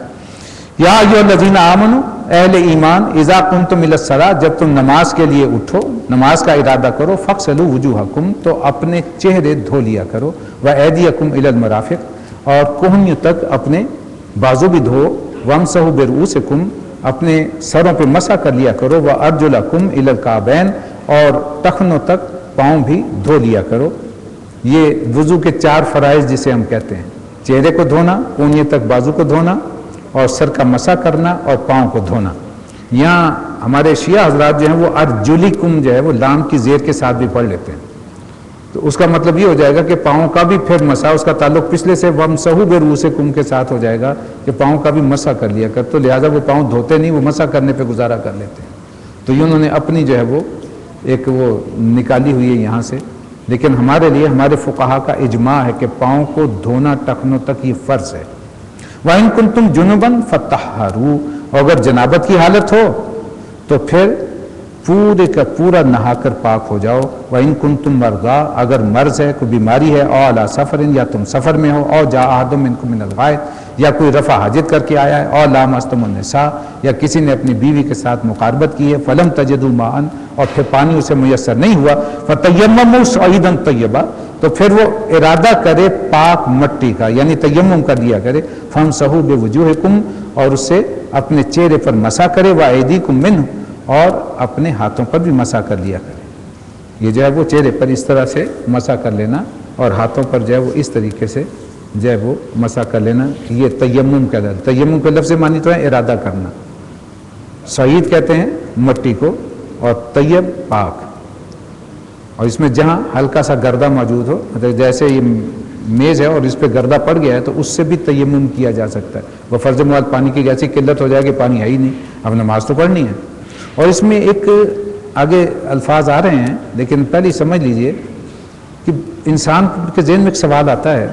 یا ایھا الذین آمنوا، اہل ایمان، اذا قمتم الی الصلاۃ، جب تم نماز کے لیے اٹھو، نماز کا ارادہ کرو، فاغسلوا وجوہکم، تو اپنے چہرے دھو لیا کرو، وایدیکم الی المرافق، اور کوہنیوں تک اپنے بازو بھی دھو، وامسحوا برؤوسکم، اپنے سروں پہ مسح کر لیا کرو، وارجلکم الی الکعبین، اور ٹخنوں تک پاؤں بھی دھو لیا کرو۔ یہ وضو کے 4 فرائض جسے ہم کہتے ہیں، چہرے کو دھونا، کونیے تک بازو کو دھونا، اور سر کا مسح کرنا، اور پاؤں کو دھونا۔ یہاں ہمارے شیعہ حضرات جو ہیں وہ ارجلکم جو ہے وہ لام کی زیر کے ساتھ بھی پڑھ لیتے ہیں، تو اس کا مطلب یہ ہو جائے گا کہ پاؤں کا بھی پھر مسح، اس کا تعلق پچھلے سے وامسحوا برؤوسکم کے ساتھ ہو جائے گا کہ پاؤں کا بھی مسح کر لیا کر، تو لہٰذا وہ پاؤں دھوتے نہیں، وہ مسح کرنے پہ گزارا کر لیتے ہیں۔ تو یہ انہوں نے اپنی جو ہے وہ ایک وہ نکالی ہوئی ہے یہاں سے، لیکن ہمارے لیے ہمارے فقہا کا اجماع ہے کہ پاؤں کو دھونا ٹخنوں تک یہ فرض ہے۔ وَإِن كُنتُمْ جُنُبًا فَطَهَّرُوا، اور اگر جنابت کی حالت ہو تو پھر پورے کا پورا نہا کر پاک ہو جاؤ۔ وَإِن كُنتُمْ مَرْضَىٰ، اگر مرض ہے، کوئی بیماری ہے، او عَلَىٰ سَفَرٍ، یا تم سفر میں ہو، او جاء أَحَدٌ مِّنكُم مِّنَ الْغَائِطِ، یا کوئی رفع حاجت کر کے آیا ہے، او لامستم النساء، یا کسی نے اپنی بیوی کے ساتھ مقاربت کی ہے، فلم تجدوا ماء، اور پھر پانی اسے میسر نہیں ہوا، فتیمموا صعیدا طیبا، تو پھر وہ ارادہ کرے پاک مٹی کا، یعنی تیمم کر لیا کرے، فامسحوا بوجوہکم، اور اسے اپنے چہرے پر مسح کرے، وایدیکم منہ، اور اپنے ہاتھوں پر بھی مسح کر لیا کرے۔ یہ جو ہے وہ چہرے پر اس طرح سے مسح کر لینا، اور ہاتھوں پر جو ہے وہ اس طریقے سے جو ہے وہ مسح کر لینا، یہ تیمم کا لفظ۔ تیمم کے لفظ معنی تو ہے ارادہ کرنا، صعید کہتے ہیں مٹی کو، اور طیب پاک، اور اس میں جہاں ہلکا سا گردہ موجود ہو، جیسے یہ میز ہے اور اس پہ گردہ پڑ گیا ہے تو اس سے بھی تیمم کیا جا سکتا ہے۔ وہ فرض مواد پانی کی ایسی قلت ہو جائے کہ پانی ہے ہی نہیں، اب نماز تو پڑھنی ہے۔ اور اس میں ایک آگے الفاظ آ رہے ہیں، لیکن پہلے سمجھ لیجئے کہ انسان کے ذہن میں ایک سوال آتا ہے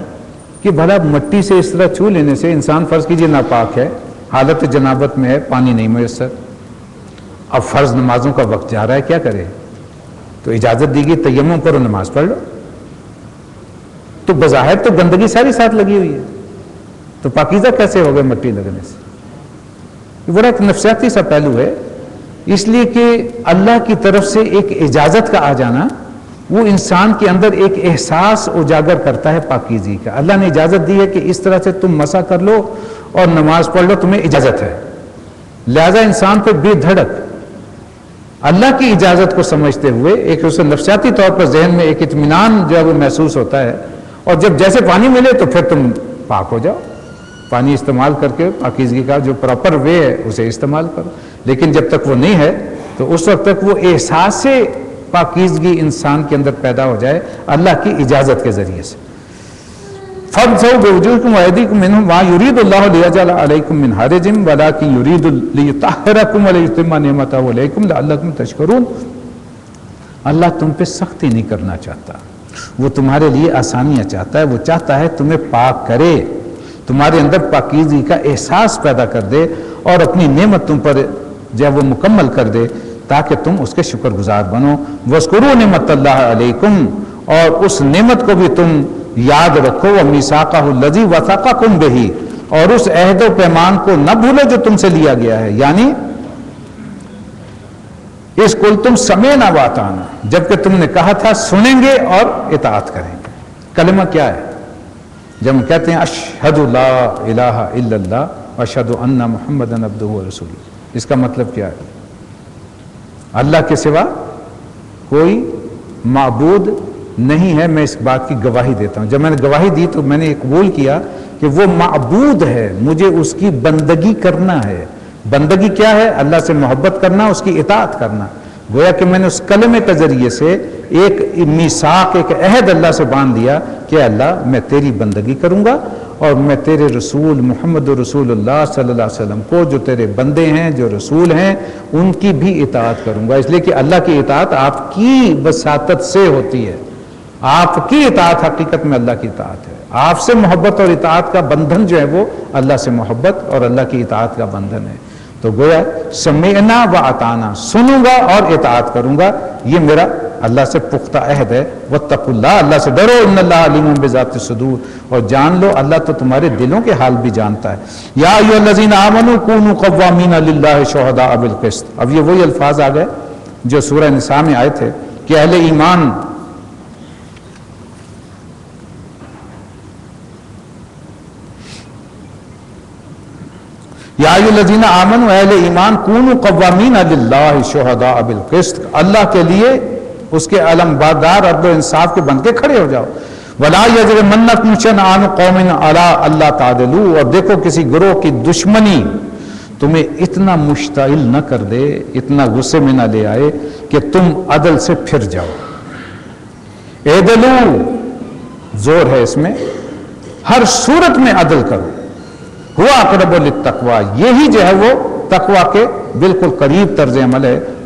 کہ بھلا مٹی سے اس طرح چھو لینے سے انسان فرض کیجئے ناپاک ہے، حالت جنابت میں ہے، پانی نہیں میسر، اب فرض نمازوں کا وقت جا رہا ہے، کیا کرے؟ تو اجازت دی گئی تیمم کرو، نماز پڑھ لو۔ تو بظاہر تو گندگی ساری ساتھ لگی ہوئی ہے، تو پاکیزہ کیسے ہو گئے مٹی لگنے سے؟ یہ بڑا ایک نفسیاتی سا پہلو ہے، اس لیے کہ اللہ کی طرف سے ایک اجازت کا آ جانا وہ انسان کے اندر ایک احساس اجاگر کرتا ہے پاکیزگی کا۔ اللہ نے اجازت دی ہے کہ اس طرح سے تم مسح کر لو اور نماز پڑھ لو، تمہیں اجازت ہے، لہذا انسان کو بے دھڑک اللہ کی اجازت کو سمجھتے ہوئے ایک اسے نفسیاتی طور پر ذہن میں ایک اطمینان جو ہے وہ محسوس ہوتا ہے، اور جب جیسے پانی ملے تو پھر تم پاک ہو جاؤ، پانی استعمال کر کے پاکیزگی کا جو پراپر وے ہے اسے استعمال کرو۔ لیکن جب تک وہ نہیں ہے تو اس وقت تک وہ احساس پاکیزگی انسان کے اندر پیدا ہو جائے اللہ کی اجازت کے ذریعے سے۔ فَامْسَحُوا بِوُجُوهِكُمْ وَأَيْدِيكُمْ مِنْهُ مَا يُرِيدُ اللَّهُ لِيَجْعَلَ عَلَيْكُمْ مِنْ حَرَجٍ وَلَٰكِنْ يُرِيدُ لِيُطَهِّرَكُمْ وَلِيُتِمَّ نِعْمَتَهُ عَلَيْكُمْ لَعَلَّكُمْ تَشْكُرُونَ۔ اللہ تم پہ سختی نہیں کرنا چاہتا، وہ تمہارے لیے آسانیاں چاہتا ہے، وہ چاہتا ہے تمہیں پاک کرے، تمہارے اندر پاکیزگی کا احساس پیدا کر دے، اور اپنی نعمت تم پر جب وہ مکمل کر دے تاکہ تم اس کے شکر گزار بنو۔ وَاذْكُرُوا نِعْمَتَ اللَّهِ عَلَيْكُمْ، اور اس نعمت کو بھی تم یاد رکھو، وَمِيثَاقَهُ الَّذِي وَثَقَكُمْ بِهِ، اور اس عہد و پیمان کو نہ بھولو جو تم سے لیا گیا ہے، یعنی اس کل تم سمعنا وَأَطَعْنَا، جبکہ تم نے کہا تھا سنیں گے اور اطاعت کریں گے۔ کلمہ کیا ہے؟ جب ہم کہتے ہیں اشہد لا الہ الا اللہ واشہد ان محمدًا عبدہ ورسولہ، اس کا مطلب کیا ہے؟ اللہ کے سوا کوئی معبود نہیں ہے، میں اس بات کی گواہی دیتا ہوں۔ جب میں نے گواہی دی تو میں نے قبول کیا کہ وہ معبود ہے، مجھے اس کی بندگی کرنا ہے۔ بندگی کیا ہے؟ اللہ سے محبت کرنا، اس کی اطاعت کرنا۔ گویا کہ میں نے اس کلمے کے ذریعے سے ایک میثاق، ایک عہد اللہ سے باندھ لیا کہ اللہ میں تیری بندگی کروں گا، اور میں تیرے رسول محمد رسول اللہ صلی اللہ علیہ وسلم کو، جو تیرے بندے ہیں، جو رسول ہیں، ان کی بھی اطاعت کروں گا۔ اس لیے کہ اللہ کی اطاعت آپ کی وساطت سے ہوتی ہے، آپ کی اطاعت حقیقت میں اللہ کی اطاعت ہے۔ آپ سے محبت اور اطاعت کا بندھن جو ہے وہ اللہ سے محبت اور اللہ کی اطاعت کا بندھن ہے۔ تو گویا سمعنا و اطعنا، سنوں گا اور اطاعت کروں گا، یہ میرا اللہ سے پختہ عہد ہے۔ واتقوا اللہ، اللہ سے ڈرو، ان اللہ علیم بذات الصدور، اور جان لو اللہ تو تمہارے دلوں کے حال بھی جانتا ہے۔ یا ایھا الذین آمنوا کونوا قوامین للہ شہداء بالقسط، اب یہ وہی الفاظ آ گئے جو سورہ نساء میں آئے تھے کہ اہل ایمان یا ایھا الذین آمنوا، اہل ایمان، کونوا قوامین للہ شہداء بالقسط، اللہ کے لیے اس کے علمبردار عدل و انصاف کے بن کے کھڑے ہو جاؤ۔ ولا یجرمنکم شنآن قوم علی الا تعدلوا، اور دیکھو کسی گروہ کی دشمنی تمہیں اتنا مشتعل نہ کر دے، اتنا غصے میں نہ لے آئے کہ تم عدل سے پھر جاؤ۔ اعدلوا، زور ہے اس میں، ہر صورت میں عدل کرو، ہوا اقرب للتقوی، یہی جو ہے وہ تقوی کے بالکل قریب طرز عمل ہے۔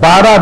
12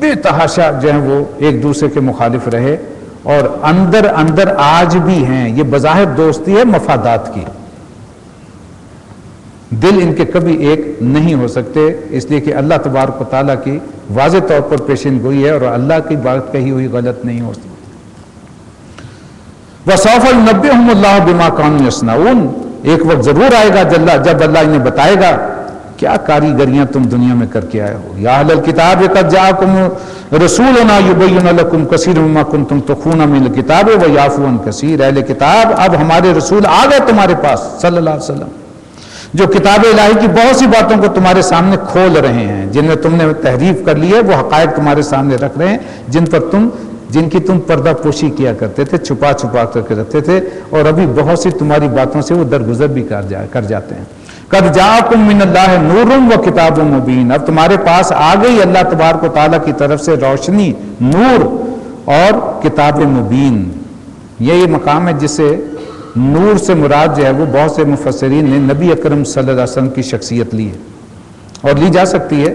بے تحاشا جو ہے وہ ایک دوسرے کے مخالف رہے، اور اندر اندر آج بھی ہیں. یہ بظاہر دوستی ہے مفادات کی، دل ان کے کبھی ایک نہیں ہو سکتے، اس لیے کہ اللہ تبارک و تعالیٰ کی واضح طور پر پیشین گوئی ہے اور اللہ کی بات کہی ہوئی غلط نہیں ہو سکتی. وَسَوْفَ يُنَبِّئُهُمُ اللَّهُ بِمَا كَانُوا يَصْنَعُونَ، ایک وقت ضرور آئے گا جب اللہ انہیں بتائے گا کیا کاریگریاں تم دنیا میں کر کے آئے ہو. یا اہل الکتاب قد جاءکم رسولنا یبین لکم کثیر مما کنتم تخفون من الکتاب ویعفو عن کثیر. اہل کتاب اب ہمارے رسول آ گئے تمہارے پاس صلی اللہ علیہ وسلم، جو کتاب الہی کی بہت سی باتوں کو تمہارے سامنے کھول رہے ہیں، جن میں تم نے تحریف کر لی ہے، وہ حقائق تمہارے سامنے رکھ رہے ہیں جن کی تم پردہ پوشی کیا کرتے تھے، چھپا چھپا کر کے رکھتے تھے، اور ابھی بہت سی تمہاری باتوں سے وہ درگزر بھی کر جاتے ہیں. قد جاءکم من اللہ نور و کتاب مبین، اب تمہارے پاس آ گئی اللہ تبارک و تعالیٰ کی طرف سے روشنی، نور اور کتاب مبین. یہ مقام ہے جس سے نور سے مراد جو ہے وہ بہت سے مفسرین نے نبی اکرم صلی اللہ علیہ وسلم کی شخصیت لی ہے، اور لی جا سکتی ہے،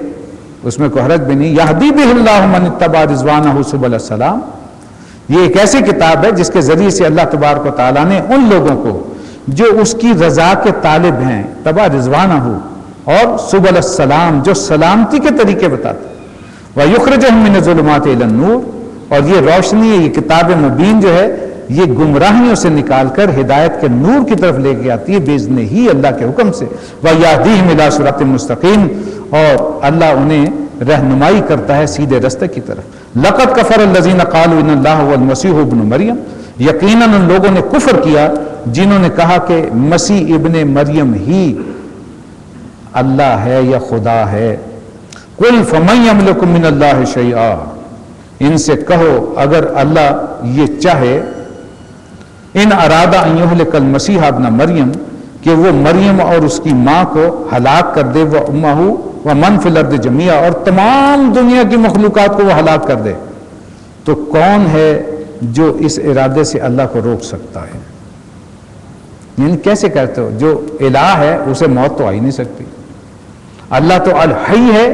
اس میں کوئی حرج بھی نہیں. یہدی بہ اللہ من اتبع رضوانہ سبل السلام، یہ ایک ایسی کتاب ہے جس کے ذریعے سے اللہ تبارک و تعالیٰ نے ان لوگوں کو جو اس کی رضا کے طالب ہیں، تبع رضوانہ اور سبل السلام، جو سلامتی کے طریقے بتاتے ہیں، وَيُخْرِجُهُم مِّنَ الظُّلُمَاتِ إِلَى النُّورِ، اور یہ روشنی ہے، یہ کتاب مبین جو ہے یہ گمراہیوں سے نکال کر ہدایت کے نور کی طرف لے کے آتی ہے بِإِذْنِهِ ہی اللہ کے حکم سے. وَيَهْدِيهِمْ إِلَىٰ صِرَاطٍ مُّسْتَقِيمٍ، اور اللہ انہیں رہنمائی کرتا ہے سیدھے راستے کی طرف. لَقَدْ كَفَرَ الَّذِينَ قَالُوا إِنَّ اللَّهَ هُوَ الْمَسِيحُ ابْنُ مَرْيَمَ، یقیناً ان لوگوں نے کفر کیا جنہوں نے کہا کہ مسیح ابن مریم ہی اللہ ہے یا خدا ہے. قُلْ فَمَن يَمْلِكُ مِنَ اللَّهِ شَيْئًا، ان سے کہو اگر اللہ یہ چاہے، ان ارادہ ان یہلک المسیح ابن مریم، کہ وہ مریم اور اس کی ماں کو ہلاک کر دے، وہ امہ و من فی الارض جمیعا، اور تمام دنیا کی مخلوقات کو وہ ہلاک کر دے، تو کون ہے جو اس ارادے سے اللہ کو روک سکتا ہے؟ یعنی کیسے کہتے ہو جو الہ ہے اسے موت تو آ ہی نہیں سکتی. اللہ تو الحی ہے